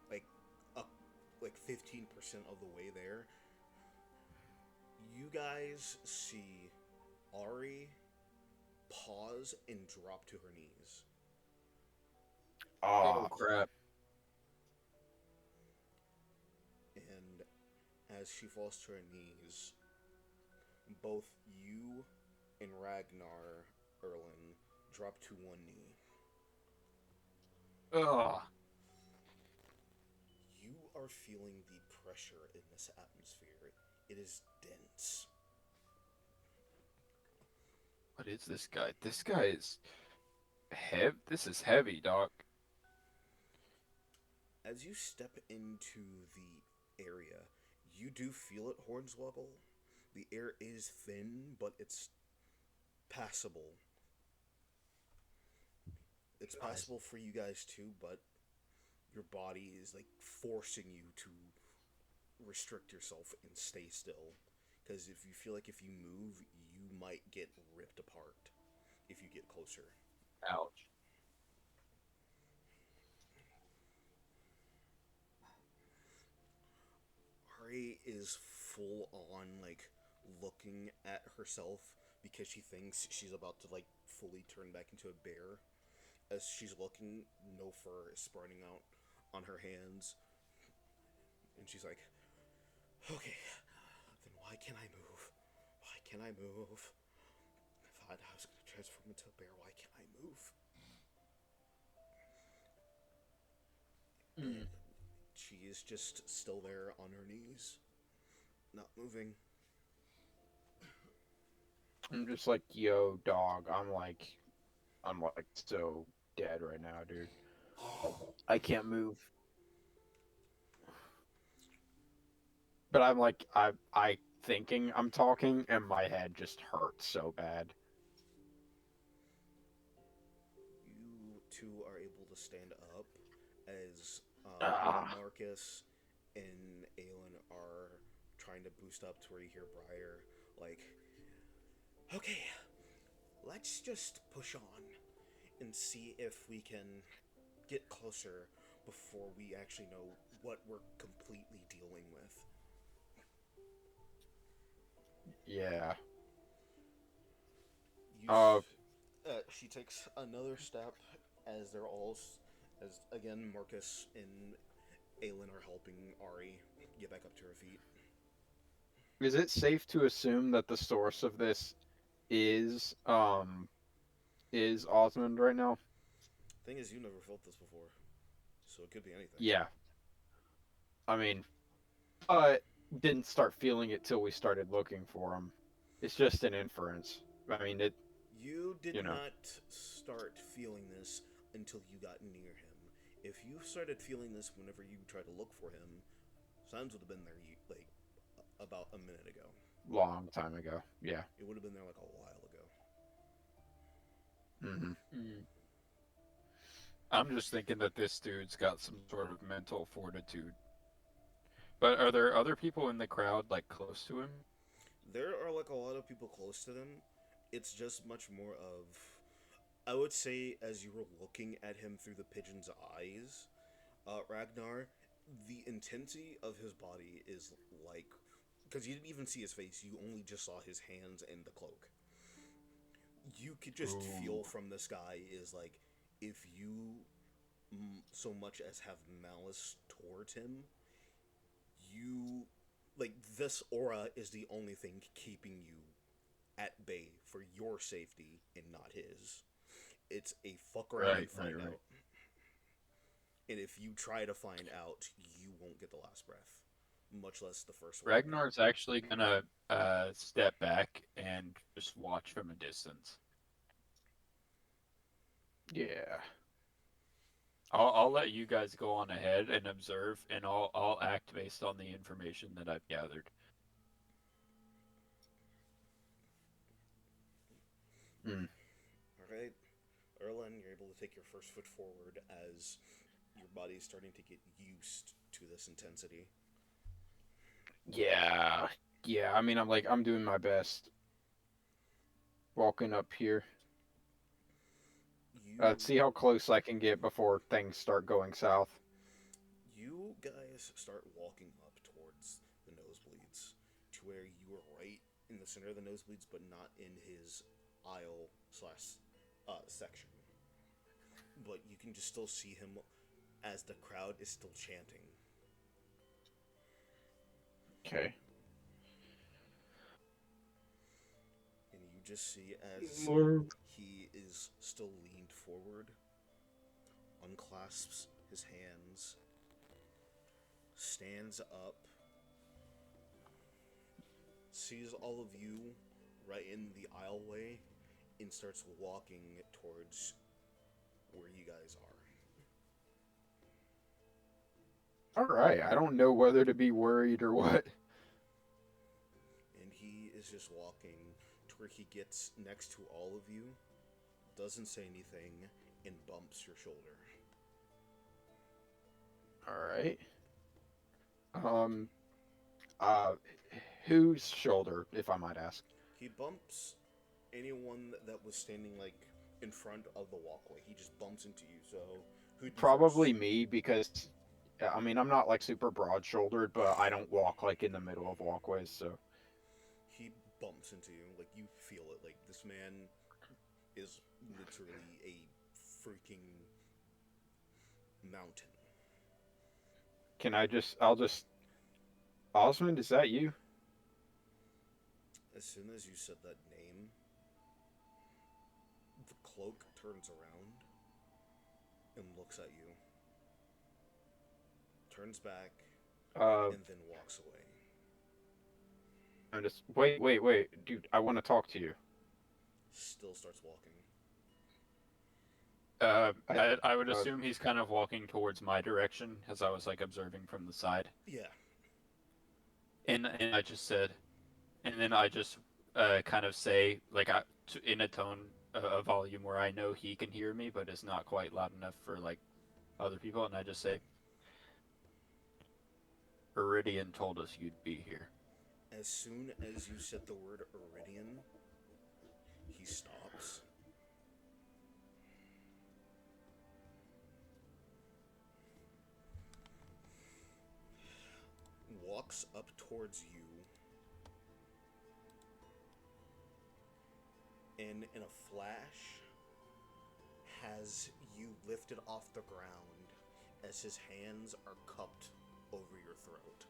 like up like 15% of the way there, you guys see Ari pause and drop to her knees. Oh, crap. And as she falls to her knees, both you and Ragnar Erlin drop to one knee. Ugh. You are feeling the pressure in this atmosphere. It is dense. What is this guy? This guy is heavy. This is heavy, dog. As you step into the area, you do feel it, Hornswoggle. The air is thin, but it's passable. It's passable for you guys too, but your body is like forcing you to restrict yourself and stay still. Because if you feel like if you move, you might get ripped apart if you get closer. Ouch. Ari is full on like looking at herself because she thinks she's about to like fully turn back into a bear. As she's looking, no fur is sprouting out on her hands, and she's like, "Okay, then why can't I move? Why can't I move? I thought I was gonna transform into a bear. Why can't I move?" And she is just still there on her knees, not moving. I'm just like, yo, dog. I'm like so dead right now, dude. I can't move. But I'm like, I thinking I'm talking, and my head just hurts so bad. You two are able to stand up as Ah. Marcus and Aelin are trying to boost up to where you hear Briar like, "Okay, let's just push on and see if we can get closer before we actually know what we're completely dealing with." Yeah. You, Uh. she takes another step as they're all, as again Marcus and Aelin are helping Ari get back up to her feet. Is it safe to assume that the source of this is is Osmond right now. Thing is, you never felt this before, so it could be anything. Yeah. I mean, but didn't start feeling it till we started looking for him. It's just an inference. I mean, You did you know. not start feeling this until you got near him. If you started feeling this whenever you tried to look for him, signs would have been there like about a minute ago. Long time ago. Yeah. It would have been there like a while ago. Hmm. Mm. I'm just thinking that this dude's got some sort of mental fortitude. But are there other people in the crowd like close to him? There are like a lot of people close to them. It's just much more of, I would say, as you were looking at him through the pigeon's eyes, Ragnar, the intensity of his body is like, because you didn't even see his face, you only just saw his hands and the cloak. You could just feel from this guy is like, if you so much as have malice towards him, you, like, this aura is the only thing keeping you at bay for your safety and not his. It's a fuck around and find out. And if you try to find out, you won't get the last breath, much less the first one. Ragnar's actually gonna step back and just watch from a distance. Yeah. I'll let you guys go on ahead and observe, and I'll act based on the information that I've gathered. Mm. Alright, Erlen, you're able to take your first foot forward as your body is starting to get used to this intensity. Yeah. Yeah. I mean, I'm doing my best. Walking up here. You See how close I can get before things start going south. you guys start walking up towards the nosebleeds to where you are right in the center of the nosebleeds, but not in his aisle slash section. But you can just still see him as the crowd is still chanting. Okay. And you just see as More he is still leaned forward, unclasps his hands, stands up, sees all of you right in the aisleway, and starts walking towards where you guys are. All right. I don't know whether to be worried or what. And he is just walking to where he gets next to all of you, doesn't say anything, and bumps your shoulder. All right. Um. Uh. Whose shoulder, if I might ask? He bumps anyone that was standing like in front of the walkway. He just bumps into you. So who'd be Probably first? me because, I mean, I'm not like super broad-shouldered, but I don't walk like in the middle of walkways. So. He bumps into you. Like you feel it. Like this man is literally a freaking mountain. Can I just? I'll just. Osmond, is that you? As soon as you said that name, the cloak turns around and looks at you, turns back, Uh. and then walks away. I'm just. Wait, dude. I want to talk to you. Still starts walking. I would assume he's kind of walking towards my direction as I was like observing from the side. Yeah. And I just said, and then I just kind of say like in a tone a volume where I know he can hear me, but it's not quite loud enough for like other people, and I just say, Iridian told us you'd be here. As soon as you said the word Iridian, he stops. Walks up towards you, and in a flash has you lifted off the ground as his hands are cupped over your throat.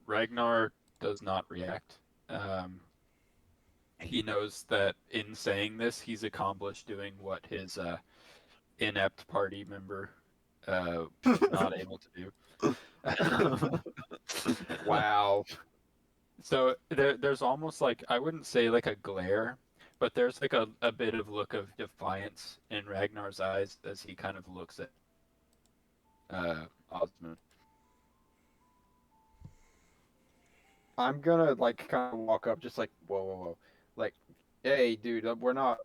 Ragnar does not react. Um, he knows that in saying this, he's accomplished doing what his inept party member was not able to do. Wow. So there's almost like I wouldn't say like a glare, but there's like a bit of look of defiance in Ragnar's eyes as he kind of looks at Osmond. I'm gonna like kind of walk up, just like whoa, whoa, whoa, like, hey, dude, we're not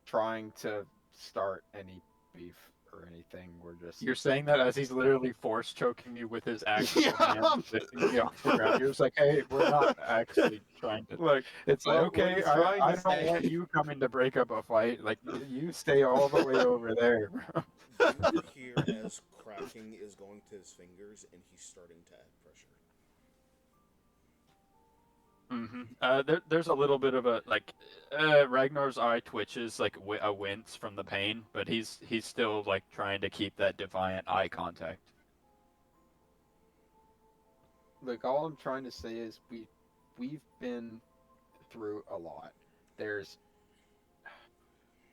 trying to start any beef or anything. We're just You're saying that as he's literally force choking you with his actual Yeah. hand, lifting you off the ground. You're just like, hey, we're not actually trying to. Look. It's like, What okay, he's trying I to don't say- want you coming to break up a fight. Like, you stay all the way over there, bro. You hear as cracking is going to his fingers, and he's starting to add pressure. There's a little bit of a like Ragnar's eye twitches like a wince from the pain, but he's still like trying to keep that defiant eye contact. Look, all I'm trying to say is we've been through a lot. There's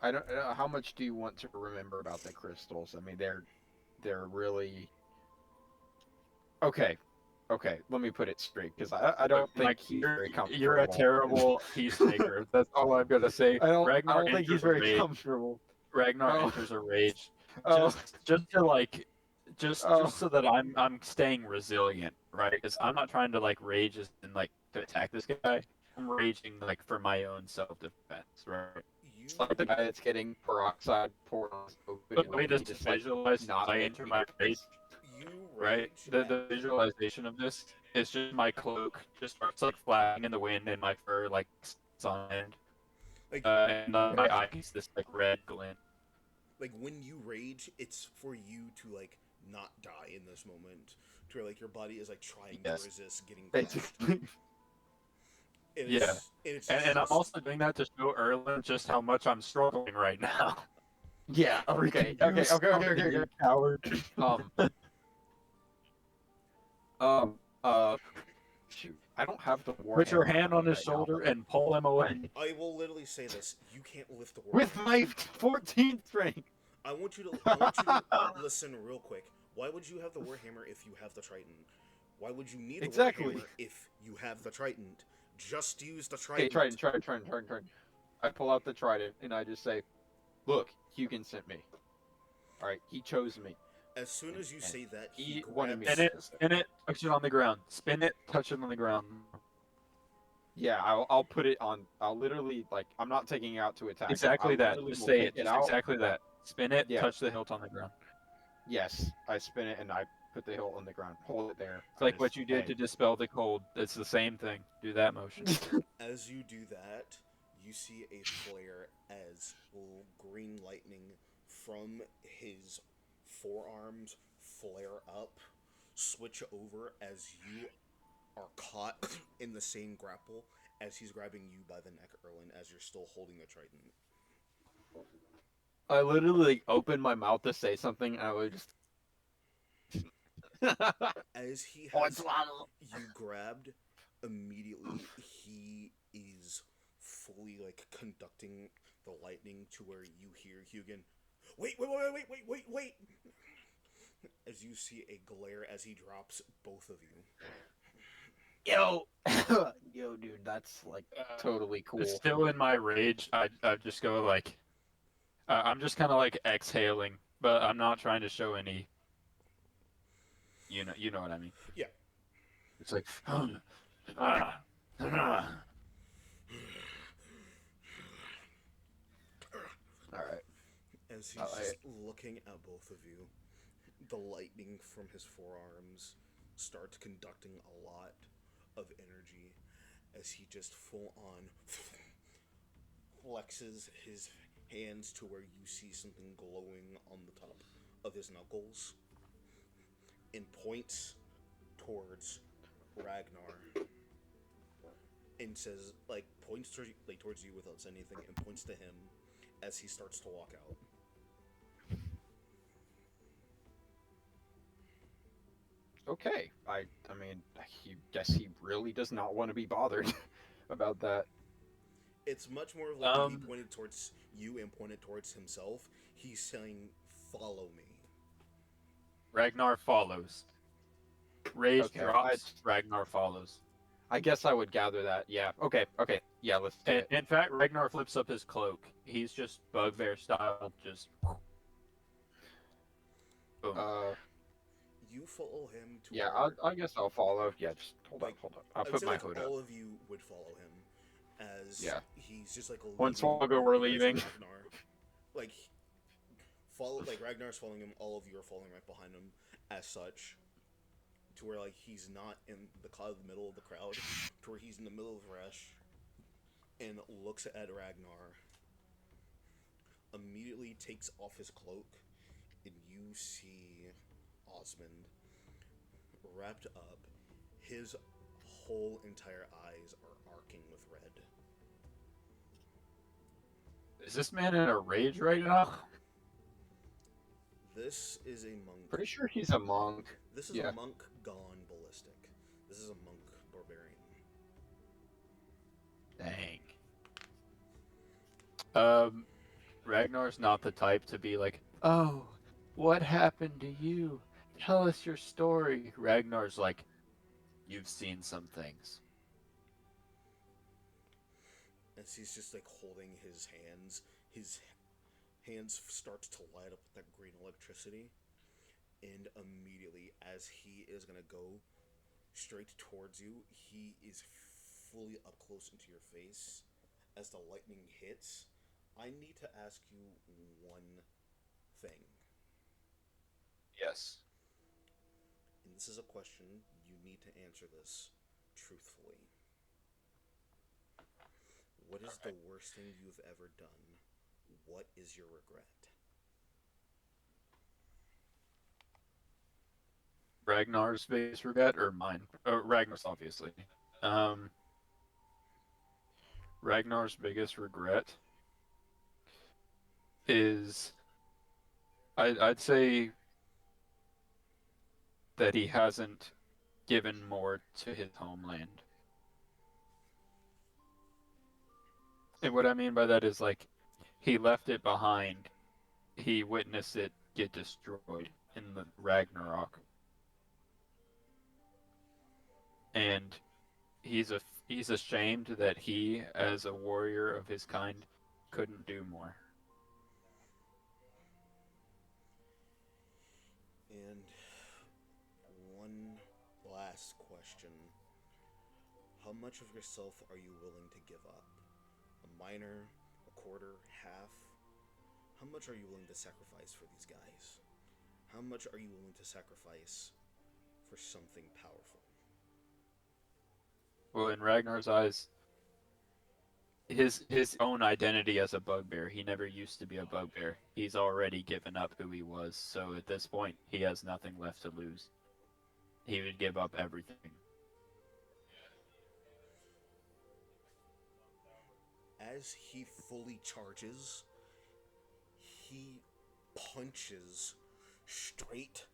I don't how much do you want to remember about the crystals? I mean, they're really okay. Okay, let me put it straight because I don't think Mike, he's very comfortable. you're a terrible peacemaker. That's all I'm gonna say. I Ragnar don't think he's enters a very rage. comfortable. Ragnar Oh. enters a rage. Oh. Just to like just Oh. just so that I'm staying resilient, right? Because I'm not trying to like rage and like to attack this guy. I'm raging like for my own self defense, right? You It's like the guy that's getting peroxide poured on his stove. But let me He just visualize not I make enter me my do rage, this. you right? rage The at- visualization of this is just my cloak just starts like flapping in the wind and my fur like sits on end. like And my eyes this like red glint. like when you rage, it's for you to like not die in this moment, to where like your body is like trying Yes. to resist getting crushed. Basically. And Yeah. it's And I'm just- also doing that to show Erlen just how much I'm struggling right now. Yeah. Okay. Okay. Coward. Um. Shoot. I don't have the war. Put your hammer hand on me his right now. shoulder and pull him away. I will literally say this: you can't lift the war. With my 14th strength. I want you to listen real quick. Why would you have the warhammer if you have the trident? Why would you need the Exactly. warhammer if you have the trident? Just use the Okay, trident. trident. I pull out the trident and I just say, "Look, Hugin sent me. All right, he chose me. As soon as you And say that, he grabs wanted me Spin it, touch it on the ground. Spin it, touch it on the ground. Yeah, I'll put it on. I'll literally like. I'm not taking it out to attack. Exactly I that. literally Just will say take it. Just out. exactly that. Spin it, Yeah. touch the hilt on the ground. Yes, I spin it and I put the hilt on the ground. Hold it there. It's like what you did to dispel the cold. It's the same thing. Do that motion. As you do that, you see a flare as green lightning from his forearms flare up, switch over as you are caught in the same grapple as he's grabbing you by the neck, Erlen, as you're still holding the trident. I literally opened my mouth to say something, and I would just. As he has you grabbed, immediately he is fully like conducting the lightning to where you hear Hugin, wait, as you see a glare as he drops both of you. Yo, dude, that's like totally cool. Still in my rage, I just go like, I'm just kind of like exhaling, but I'm not trying to show any. You know what I mean. Yeah. It's like. All right. As he's just looking at both of you, the lightning from his forearms starts conducting a lot of energy as he just full on flexes his hands to where you see something glowing on the top of his knuckles and points towards Ragnar and says, like, points towards you without saying anything and points to him as he starts to walk out. Okay. I mean, he guess he really does not want to be bothered about that. It's much more of like when he Um, pointed towards you and pointed towards himself. He's saying, "Follow me." Ragnar follows. Rage Okay, drops. Ragnar follows. I guess I would gather that. Yeah. Okay. Okay. Yeah. Let's do And it. in fact, Ragnar flips up his cloak. He's just bugbear style, just boom. Uh. You follow him to Yeah. where, I guess I'll follow. Yeah. Just hold up. like, Hold up. I'll I would put say my like hood up. all of you would follow him, as Yeah. he's just like Once leading Swallow, we're you guys and leaving. Ragnar. Like follow, like Ragnar's following him. All of you are following right behind him, as such, to where like he's not in the middle of the crowd, to where he's in the middle of Resh, and looks at Ragnar. Immediately takes off his cloak, and you see Osmond wrapped up. His whole entire eyes are arcing with red. Is this man in a rage right now? This is a monk. Pretty sure he's a monk. This is Yeah. a monk gone ballistic. This is a monk barbarian. Dang. Um, Ragnar's not the type to be like, oh, what happened to you? Tell us your story. Ragnar's like, you've seen some things. As he's just like holding his hands starts to light up with that green electricity, and immediately as he is gonna go straight towards you, he is fully up close into your face. As the lightning hits, I need to ask you one thing, Yes. and this is a question you need to answer this truthfully. What is the worst thing you've ever done? What is your regret? Ragnar's biggest regret, or mine? Ragnar's, obviously. Um, Ragnar's biggest regret is, I'd say that he hasn't given more to his homeland. And what I mean by that is like he left it behind. He witnessed it get destroyed in the Ragnarok, and he's ashamed that he, as a warrior of his kind, couldn't do more. And one last question. How much of yourself are you willing to give up? A minor, a quarter, half? How much are you willing to sacrifice for these guys? How much are you willing to sacrifice for something powerful? Well, in Ragnar's eyes, his own identity as a bugbear. He never used to be a bugbear. He's already given up who he was. So at this point, he has nothing left to lose. He would give up everything. As he fully charges, he punches straight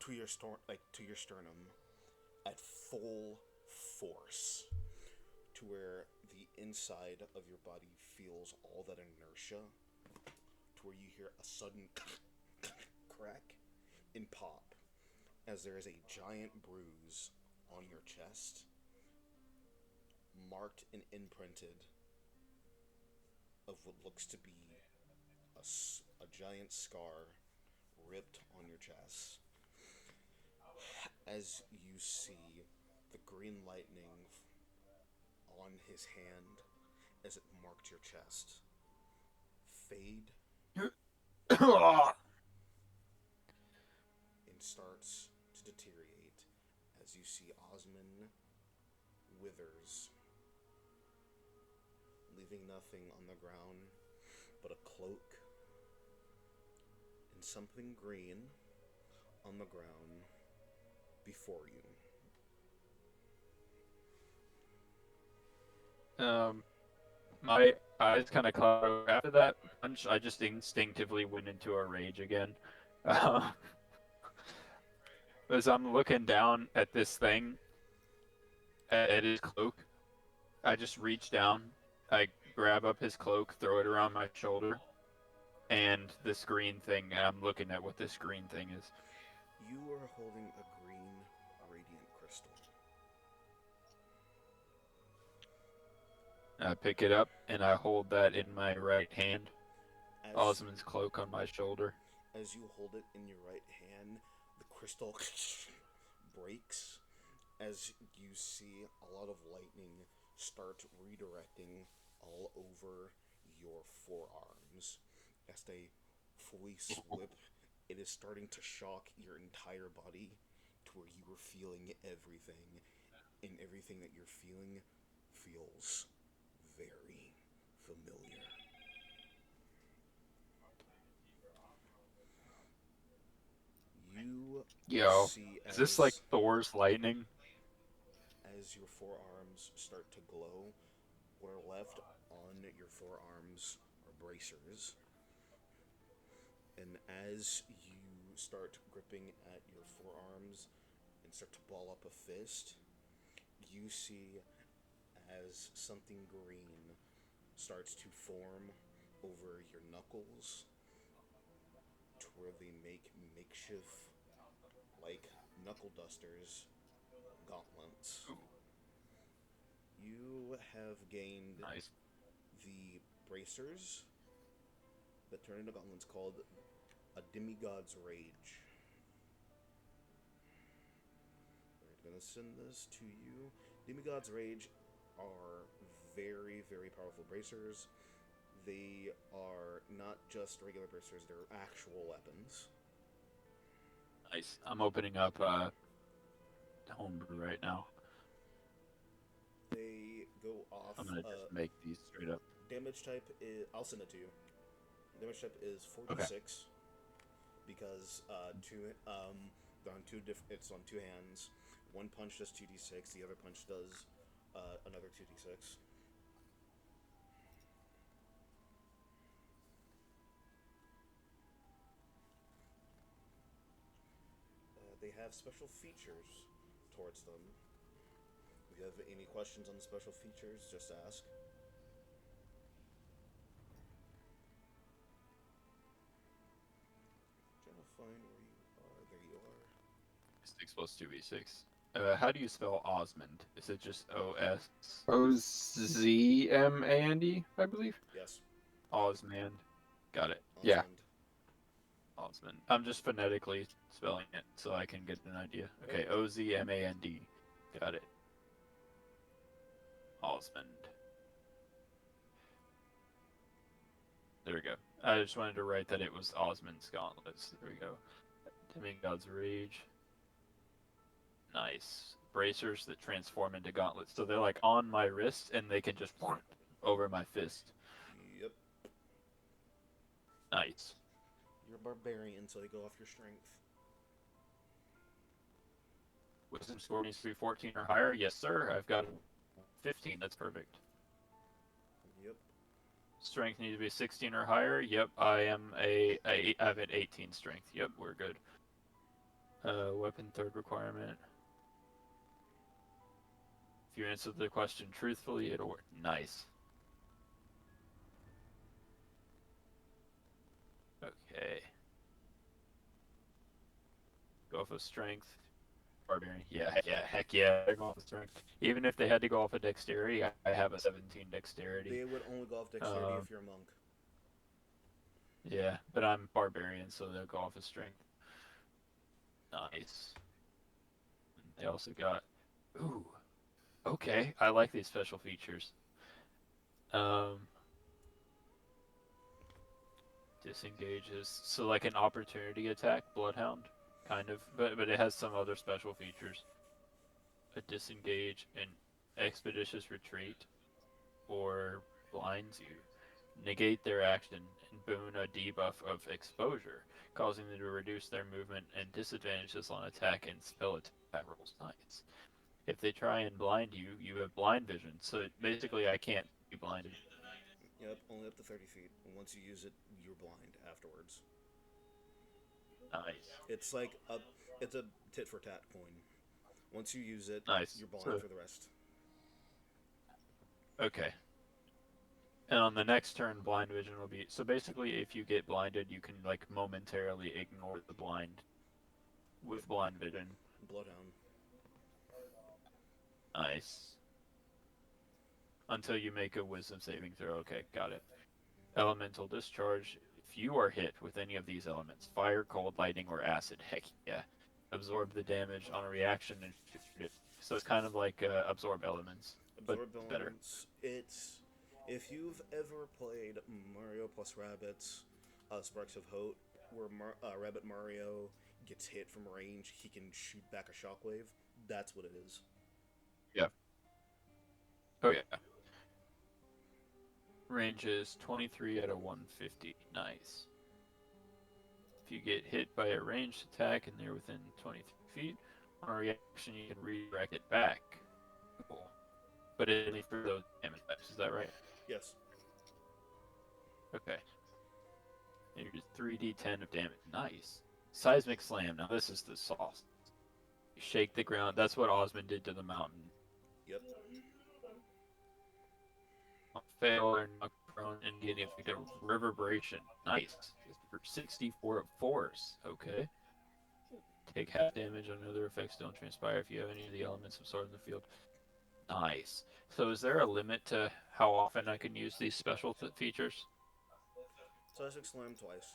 to your to your sternum at full force, to where the inside of your body feels all that inertia, to where you hear a sudden crack and pop as there is a giant bruise on your chest, marked and imprinted of what looks to be a giant scar ripped on your chest. As you see the green lightning on his hand as it marked your chest fade and starts to deteriorate, as you see Osmond withers, leaving nothing on the ground but a cloak and something green on the ground before you. My eyes kind of clouded after that punch. I just instinctively went into a rage again. Uh, as I'm looking down at this thing, at his cloak, I just reach down, I grab up his cloak, throw it around my shoulder, and this green thing. And I'm looking at what this green thing is. You are holding a green radiant crystal. I pick it up and I hold that in my right hand. As Osmond's cloak on my shoulder. as you hold it in your right hand, the crystal breaks as you see a lot of lightning start redirecting all over your forearms. As they fully slip, it is starting to shock your entire body to where you are feeling everything, and everything that you're feeling feels very familiar. You Yo, see is this like as Thor's lightning? your forearms start to glow, what are left on your forearms are bracers. And as you start gripping at your forearms and start to ball up a fist, you see as something green starts to form over your knuckles to where they make makeshift, like knuckle dusters, gauntlets. You have gained Nice. the bracers that turn into gauntlets called a demigod's rage. We're gonna send this to you. Demigod's rage are very, very powerful bracers. They are not just regular bracers; they're actual weapons. Nice. I'm opening up homebrew right now. They go off. I'm gonna just make these straight up. Damage type is. I'll send it to you. Damage type is Okay. 46 because they're on it's on two hands. One punch does 2d6. The other punch does another 2d6. They have special features towards them. If you have any questions on the special features, just ask. Trying to find where you are. There you are. 6 plus 2v6. How do you spell Osmond? Is it just O-S? Ozmand, I believe. Yes. Osmand. Got it. Yeah. Osmond. Osmond. I'm just phonetically spelling it so I can get an idea. Okay, O-Z-M-A-N-D. Got it. Osmond. There we go. I just wanted to write that it was Osmond's gauntlets. There we go. Demigod's Rage. Nice. Bracers that transform into gauntlets. So they're like on my wrist and they can just over my fist. Yep. Nice. You're a barbarian, so they go off your strength. Wisdom score needs to be 14 or higher. Yes, sir. I've got 15. That's perfect. Yep. Strength needs to be 16 or higher. Yep, I have an 18 strength. Yep, we're good. Weapon third requirement. If you answer the question truthfully, it'll work. Nice. Okay. Go off of strength. Barbarian. Yeah, heck yeah. They're going off of strength. Even if they had to go off of dexterity, I have a 17 dexterity. They would only go off dexterity if you're a monk. Yeah, but I'm barbarian, so they'll go off of strength. Nice. They also got. Ooh. Okay, I like these special features. Disengages. So like an opportunity attack, Bloodhound, kind of, but it has some other special features. A disengage, an expeditious retreat, or blinds you. Negate their action and boon a debuff of exposure, causing them to reduce their movement and disadvantages on attack and spell attack rolls. Nice. If they try and blind you, you have blind vision. So basically, I can't be blinded. Yep, only up to 30 feet. And once you use it, you're blind afterwards. Nice. It's like it's a tit for tat coin. Once you use it, Nice. you're blind So, for the rest. okay. And on the next turn, blind vision will be so basically if you get blinded, you can like momentarily ignore the blind with blind vision. Bloodhound. Nice. Until you make a wisdom saving throw. Okay, got it. Elemental discharge. If you are hit with any of these elements, fire, cold, lightning, or acid, heck yeah, absorb the damage on a reaction and shoot it. So it's kind of like absorb elements, but Absorb better. elements. It's if you've ever played Mario plus Rabbits, Sparks of Hope, where Rabbit Mario gets hit from range, he can shoot back a shockwave. That's what it is. Yeah. Oh yeah. Range is 23 out of 150. Nice. If you get hit by a ranged attack and they're within 23 feet, on a reaction you can redirect it back. Cool. But only for those damage types, is that right? Yes. Okay. Here's 3d10 of damage. Nice. Seismic Slam. Now this is the sauce. You shake the ground. That's what Osmond did to the mountain. Yep. Fail or knock prone and get the effect of reverberation. Nice. For 64 of force. Okay. Take half damage on other effects don't transpire if you have any of the elements absorbed in the field. Nice. So is there a limit to how often I can use these special features? Seismic Slam twice.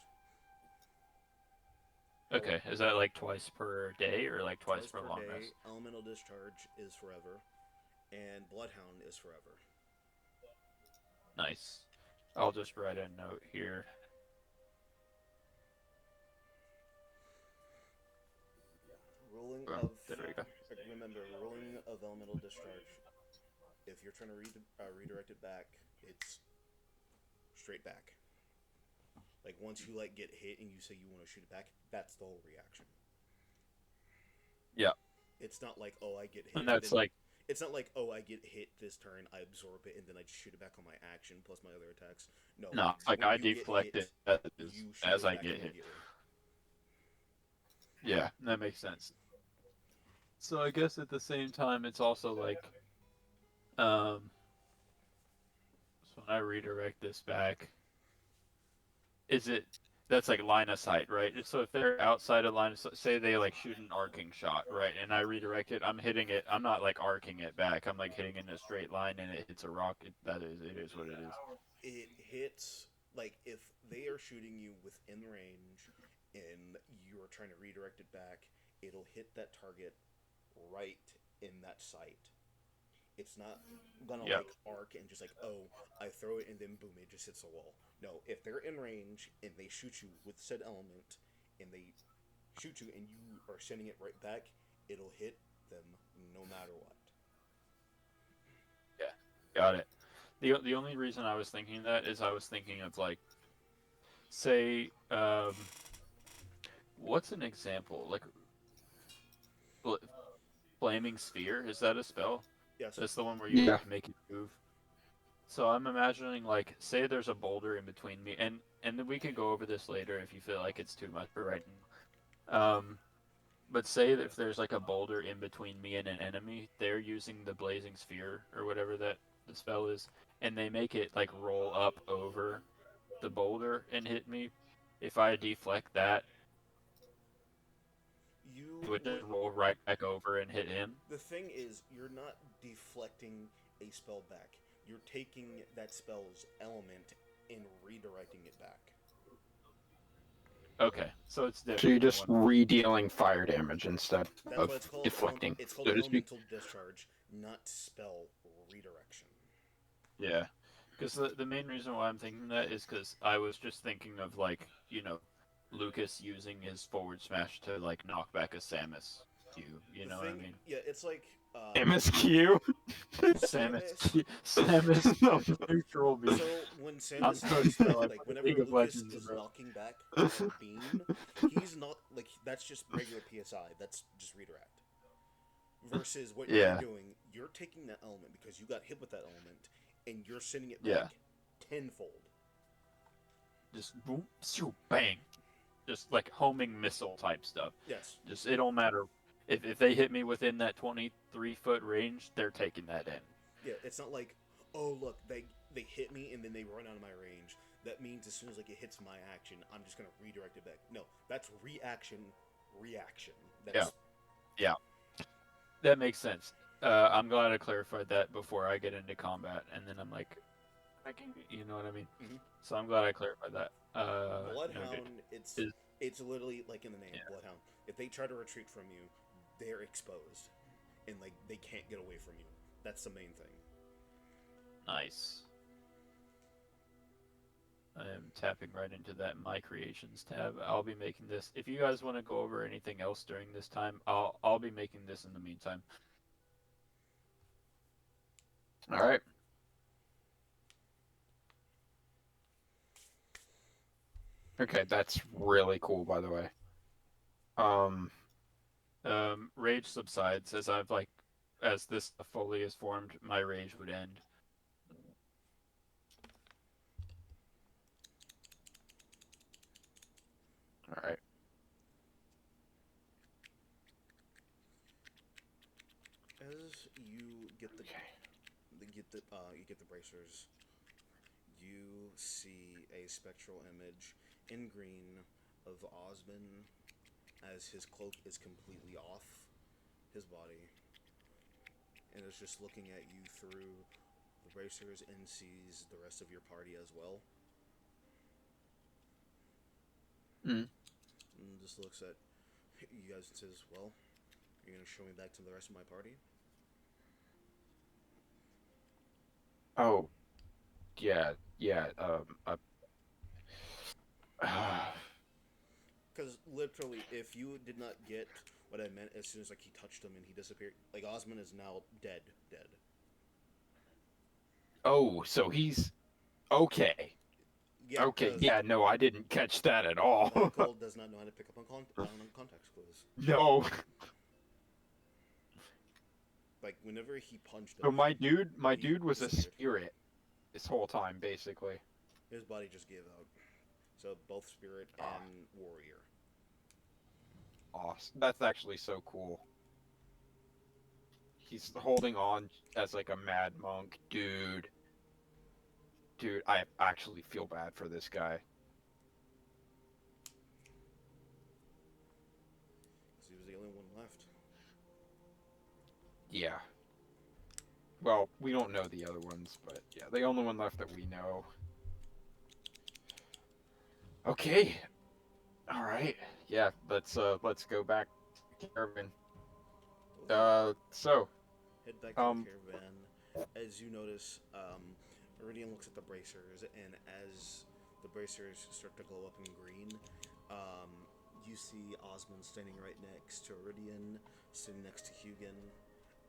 Okay, is that like twice per day or like twice per long day. rest? Elemental Discharge is forever, and Bloodhound is forever. Nice. I'll just write a note here. Rolling Boom. of There we go. remember rolling of Elemental Discharge. If you're trying to redirect it back, it's straight back. Like once you like get hit and you say you want to shoot it back, that's the whole reaction. Yeah. It's not like, oh, I get hit. And that's like, it's not like, oh, I get hit this turn, I absorb it, and then I just shoot it back on my action plus my other attacks. No, like when I you get deflect hit, it you shoot as it I back get hit. immediately. Yeah, that makes sense. So I guess at the same time, it's also like, so when I redirect this back, is it that's like line of sight, right? So if they're outside of line of sight, say they like shoot an arcing shot, right, and I redirect it, I'm hitting it. I'm not like arcing it back. I'm like hitting in a straight line, and it hits a rock. It is what it is. It hits, like, if they are shooting you within range and you are trying to redirect it back, it'll hit that target right in that sight. It's not gonna Yep. like arc and just like, oh, I throw it and then boom, it just hits the wall. No, if they're in range and they shoot you with said element and they shoot you and you are sending it right back, it'll hit them no matter what. Yeah, got it. The only reason I was thinking that is I was thinking of like, say, what's an example like flaming sphere? Is that a spell? Yes. That's the one where you make it move. So I'm imagining like, say there's a boulder in between me, and then we can go over this later if you feel like it's too much for right now. But say that if there's like a boulder in between me and an enemy, they're using the blazing sphere or whatever that the spell is, and they make it like roll up over the boulder and hit me. If I deflect that, You it would would. just roll right back over and hit him. The thing is, you're not deflecting a spell back. You're taking that spell's element and redirecting it back. Okay, so it's different. So you're just re-dealing fire damage instead That's why of it's called deflecting. it's called so to speak. elemental discharge, not spell redirection. Yeah, because the main reason why I'm thinking that is because I was just thinking of like, Lucas using his forward smash to like knock back a Samus Q. You know what I mean? Yeah, it's like MSQ. Samus neutral beam. So when I'm Samus so does that, sorry, like but whenever League of Lucas Legends, is bro. knocking back a beam, he's not like that's just regular PSI. That's just redirect. Versus what Yeah. you're doing, you're taking that element because you got hit with that element, and you're sending it Yeah. back tenfold. Just boom, shoo, bang, just like homing missile type stuff. Yes. Just it don't matter if they hit me within that 23-foot range, they're taking that in. Yeah, it's not like, oh look, they hit me and then they run out of my range. That means as soon as like it hits my action, I'm just gonna redirect it back. No, that's reaction. Yeah. That's Yeah. That makes sense. I'm glad I clarified that before I get into combat, and then I'm like, you know what I mean? Mhm. So I'm glad I clarified that. Noted. Bloodhound. Is It's literally like in the name, Yeah. Bloodhound. If they try to retreat from you, they're exposed, and like they can't get away from you. That's the main thing. nice. I am tapping right into that My Creations tab. I'll be making this. If you guys want to go over anything else during this time, I'll be making this in the meantime. All right. Okay, that's really cool, by the way. Um, Rage subsides as this fully is formed. My rage would end. all right. As you get Okay. you get the bracers, you see a spectral image in green of Osmond as his cloak is completely off his body and is just looking at you through the bracers and sees the rest of your party as well. Mm. And just looks at you guys and says, "Well, you're gonna show me back to the rest of my party." Oh, yeah, yeah. Because literally, if you did not get what I meant as soon as like he touched him and he disappeared, like Osmond is now dead, dead. Oh, so he's okay. Yeah, Okay, because yeah, no, I didn't catch that at all. Michael does not know how to pick up on, on context clues. No. Like whenever he punched So him, my he dude was a disappeared. spirit this whole time, basically. His body just gave out. So both spirit Oh, and warrior. awesome. That's actually so cool. He's holding on as like a mad monk, dude. Dude, I actually feel bad for this guy. Because he was the only one left. Yeah. Well, we don't know the other ones, but yeah, the only one left that we know. Okay. All right. Yeah, let's go back to Caravan. Okay. So, Head back to the um, caravan. As you notice, Iridian looks at the bracers, and as the bracers start to glow up in green, um, you see Osmond standing right next to Iridian, sitting next to Hugin,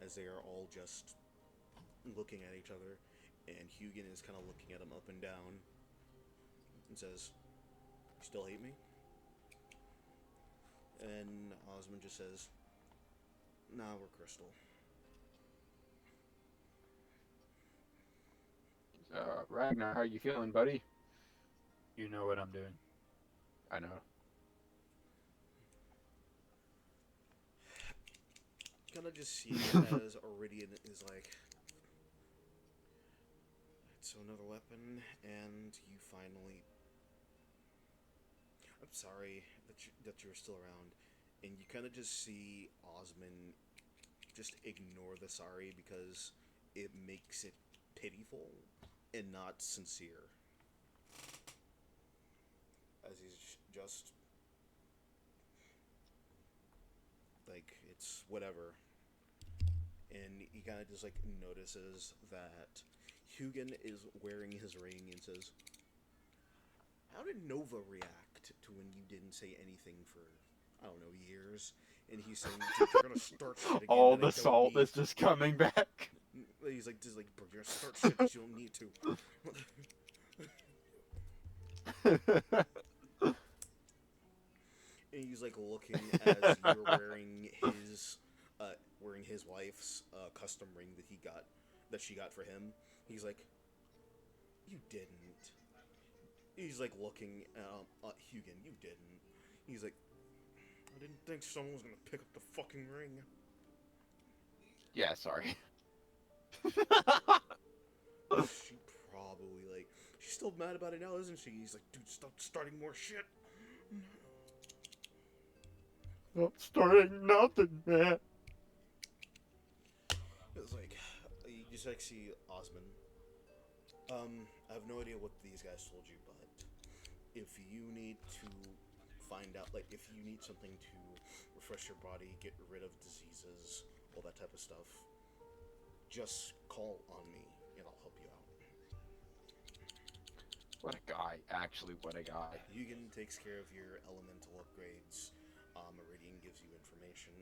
as they are all just looking at each other, and Hugin is kind of looking at him up and down, and says, "You still hate me?" And Osmond just says, "Nah, we're Crystal." Ragnar, how you feeling, buddy? You know what I'm doing. I know. Kind of just see as Iridian is like, so another weapon, and you finally. I'm sorry that you're still around, and you kind of just see Osmond just ignore the sorry because it makes it pitiful and not sincere. As he's just like it's whatever, and he kind of just like notices that Hugin is wearing his ring and says, "How did Nova react to when you didn't say anything for, I don't know, years?" And he's saying, "Dude, you're gonna start shit again All that I the don't salt need." is just coming back. He's like, "Bro, you're gonna start shit that you don't need to." And he's like looking as you're wearing his wife's custom ring that she got for him. He's like, "You didn't." He's like looking at Hugin. "You didn't." He's like, "I didn't think someone was gonna pick up the fucking ring." Yeah, sorry. She probably like, she's still mad about it now, isn't she? He's like, dude, stop starting more shit. Not starting nothing, man. It's like, you just like see Osman. I have no idea what these guys told you, but if you need to find out, like, if you need something to refresh your body, get rid of diseases, all that type of stuff, just call on me and I'll help you out. What a guy. Actually, what a guy. Yugen takes care of your elemental upgrades. Meridian gives you information.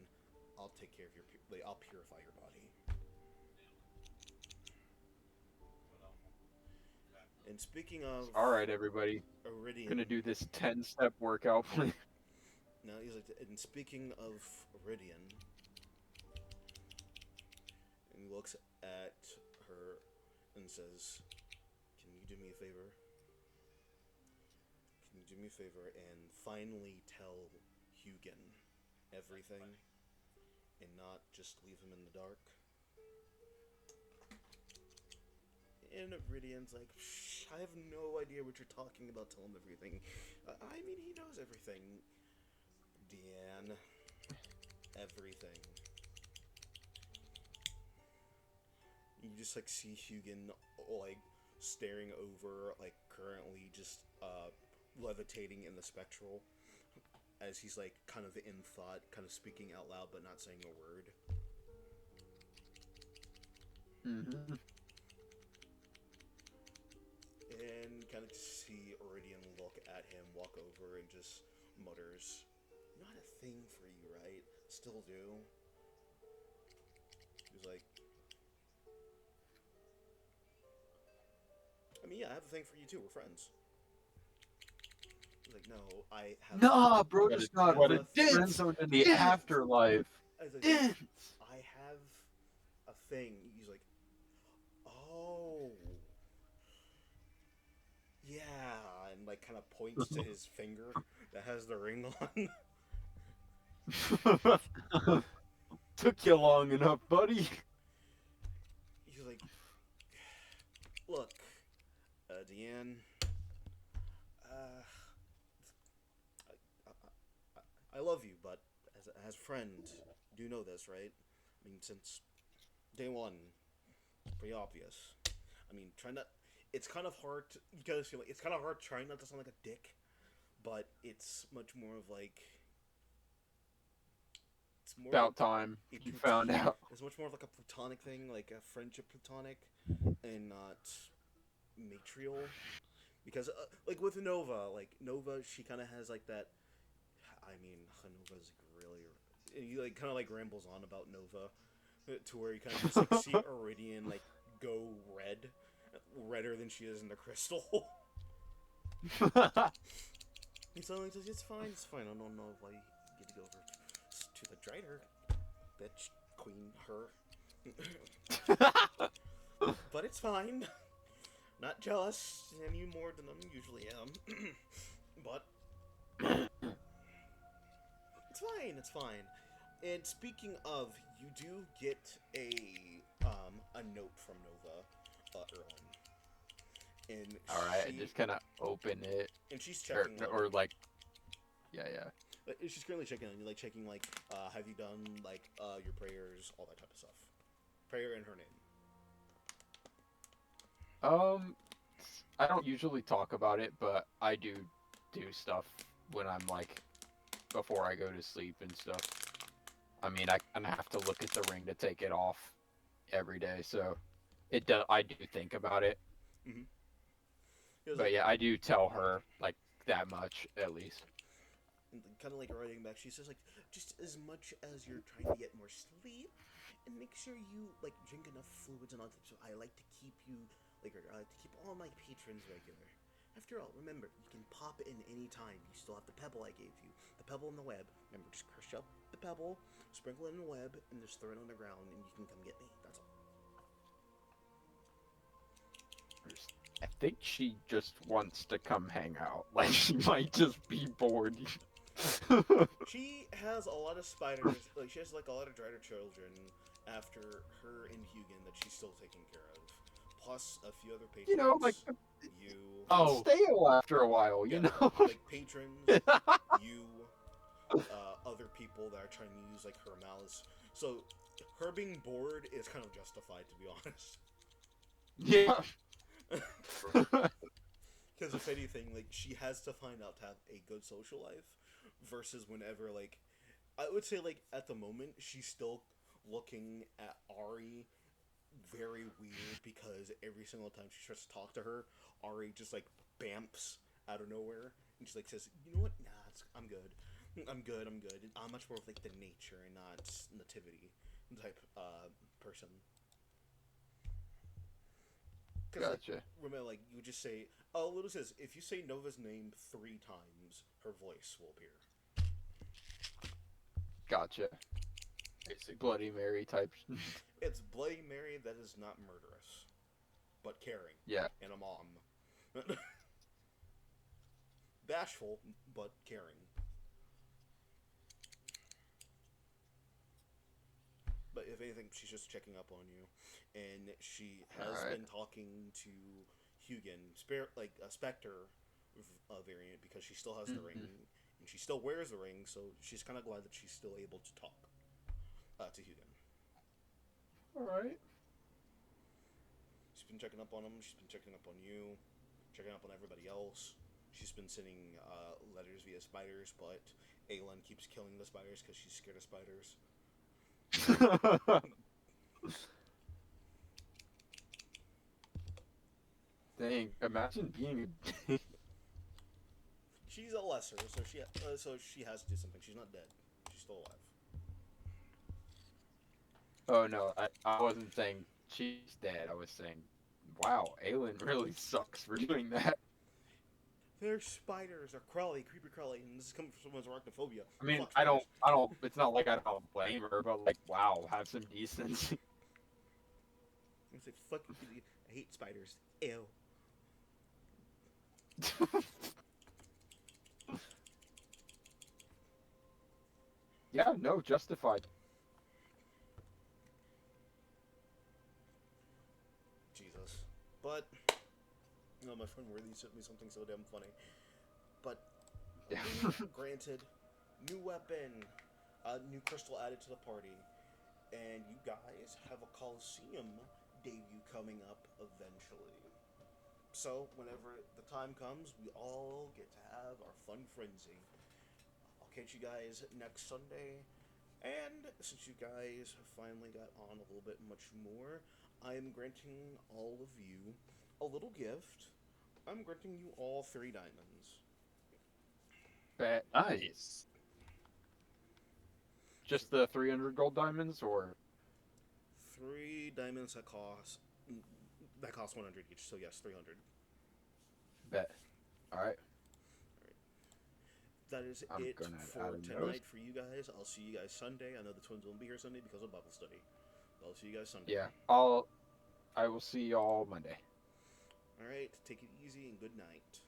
I'll take care of your. I'll purify your body. And speaking of, Alright, everybody. Iridian, Gonna do this 10-step workout plan. now he's like, and speaking of Iridian, and he looks at her and says, "Can you do me a favor? Can you do me a favor and finally tell Hugen everything, and not just leave him in the dark?" And Iridian's like, I have no idea what you're talking about. Tell him everything. I mean, he knows everything. Deanne, everything. You just like see Hugen like staring over, like currently just levitating in the spectral, as he's like kind of in thought, kind of speaking out loud but not saying a word. Mm-hmm. And kind of just see Iridian look at him, walk over, and just mutters, "Not a thing for you, right? Still do?" He's like, "I mean, yeah, I have a thing for you too. We're friends." He's like, "No, I have." Nah, bro, What just a- not what a friend dense- zone in the the afterlife. I was like, Dense. I have a thing. He's like, "Oh, yeah," and like kind of points to his finger that has the ring on. Took you long enough, buddy. He's like, "Look, Deanne, uh, I love you, but as a friend, you do know this, right? I mean, since day one, pretty obvious. I mean, try not. It's kind of hard. You gotta feel like it's kind of hard trying not to sound like a dick, but it's much more of like. It's more About time a you found plat- out. It's much more of like a platonic thing, like a friendship platonic, and not matrial. Because like with Nova, she kind of has like that. I mean, Nova's like really. He like kind of like rambles on about Nova, to where you kind of just like see Iridian like go redder than she is in the crystal. He suddenly says, "It's fine, it's fine. I don't know why you get to go over to the Drider, bitch, queen, her." But it's fine. Not jealous any more than I usually am. But it's fine. It's fine. And speaking of, you do get a note from Nova early. And Alright, she, just kind of open it. and she's checking Or like, yeah. she's currently checking on you, like checking like have you done like your prayers, all that type of stuff. Prayer in her name. I don't usually talk about it, but I do stuff when I'm like, before I go to sleep and stuff. I mean, I kind of have to look at the ring to take it off every day, so I do think about it. Mm-hmm. But yeah, I do tell her like that much at least. And kind of like writing back, she says like, just as much as you're trying to get more sleep, and make sure you like drink enough fluids and all that. So I like to keep you like, I like to keep all my patrons regular. After all, remember, you can pop in any time. You still have the pebble I gave you, the pebble in the web. Remember, just crush up the pebble, sprinkle it in the web, and just throw it on the ground, and you can come get me. That's all. I think she just wants to come hang out. Like, she might just be bored. She has a lot of spiders. Like, she has like a lot of Drider children after her and Hugen that she's still taking care of. plus a few other You know, like patrons. You, Oh. stale after a while. You yeah, know. like patrons, you, other people that are trying to use like her malice. So her being bored is kind of justified, to be honest. Yeah. Because if anything, like she has to find out to have a good social life, versus whenever like I would say like at the moment she's still looking at Ari very weird because every single time she tries to talk to her, Ari just like bamps out of nowhere and she like says, "You know what? Nah, I'm good. I'm good. I'm good. I'm much more of like the nature and not nativity type person." Because like Gotcha. remember, like you would just say, "Oh, little says if you say Nova's name 3 times, her voice will appear." Gotcha. Basically. Bloody Mary type. It's Bloody Mary that is not murderous, but caring, Yeah. and a mom. Bashful, but caring. But if anything, she's just checking up on you, and she has Alright. been talking to Hugin, like a Spectre variant, because she still has the ring, and she still wears the ring, so she's kind of glad that she's still able to talk to Hugin. Alright. She's been checking up on him. She's been checking up on you, checking up on everybody else. She's been sending letters via spiders, but Aelin keeps killing the spiders because she's scared of spiders. Dang, imagine being a She's a lesser, so she has to do something. She's not dead. She's still alive. Oh no, I wasn't saying she's dead. I was saying, wow, Aelin really sucks for doing that. They're spiders, or crawly, creepy crawly, and this is coming from someone's arachnophobia. I mean, Fuck spiders. I don't. It's not like I don't blame her, but like, wow, have some decency. I say, fuck, I hate spiders. Ew. Yeah, no, justified. Jesus. But, no, my friend really sent me something so damn funny. But, Yeah. granted, new weapon, new crystal added to the party, and you guys have a Coliseum debut coming up eventually. So, whenever the time comes, we all get to have our fun frenzy. I'll catch you guys next Sunday. And since you guys have finally got on a little bit much more, I am granting all of you a little gift. I'm granting you all 3 diamonds. Bet. Nice. Just the 300 gold diamonds, or 3 diamonds that cost 100 each. So yes, 300. bet. All right, That is I'm it gonna for add a tonight nose. for you guys. I'll see you guys Sunday. I know the twins won't be here Sunday because of Bible study. But I'll see you guys Sunday. Yeah, I will see y'all Monday. All right, take it easy and good night.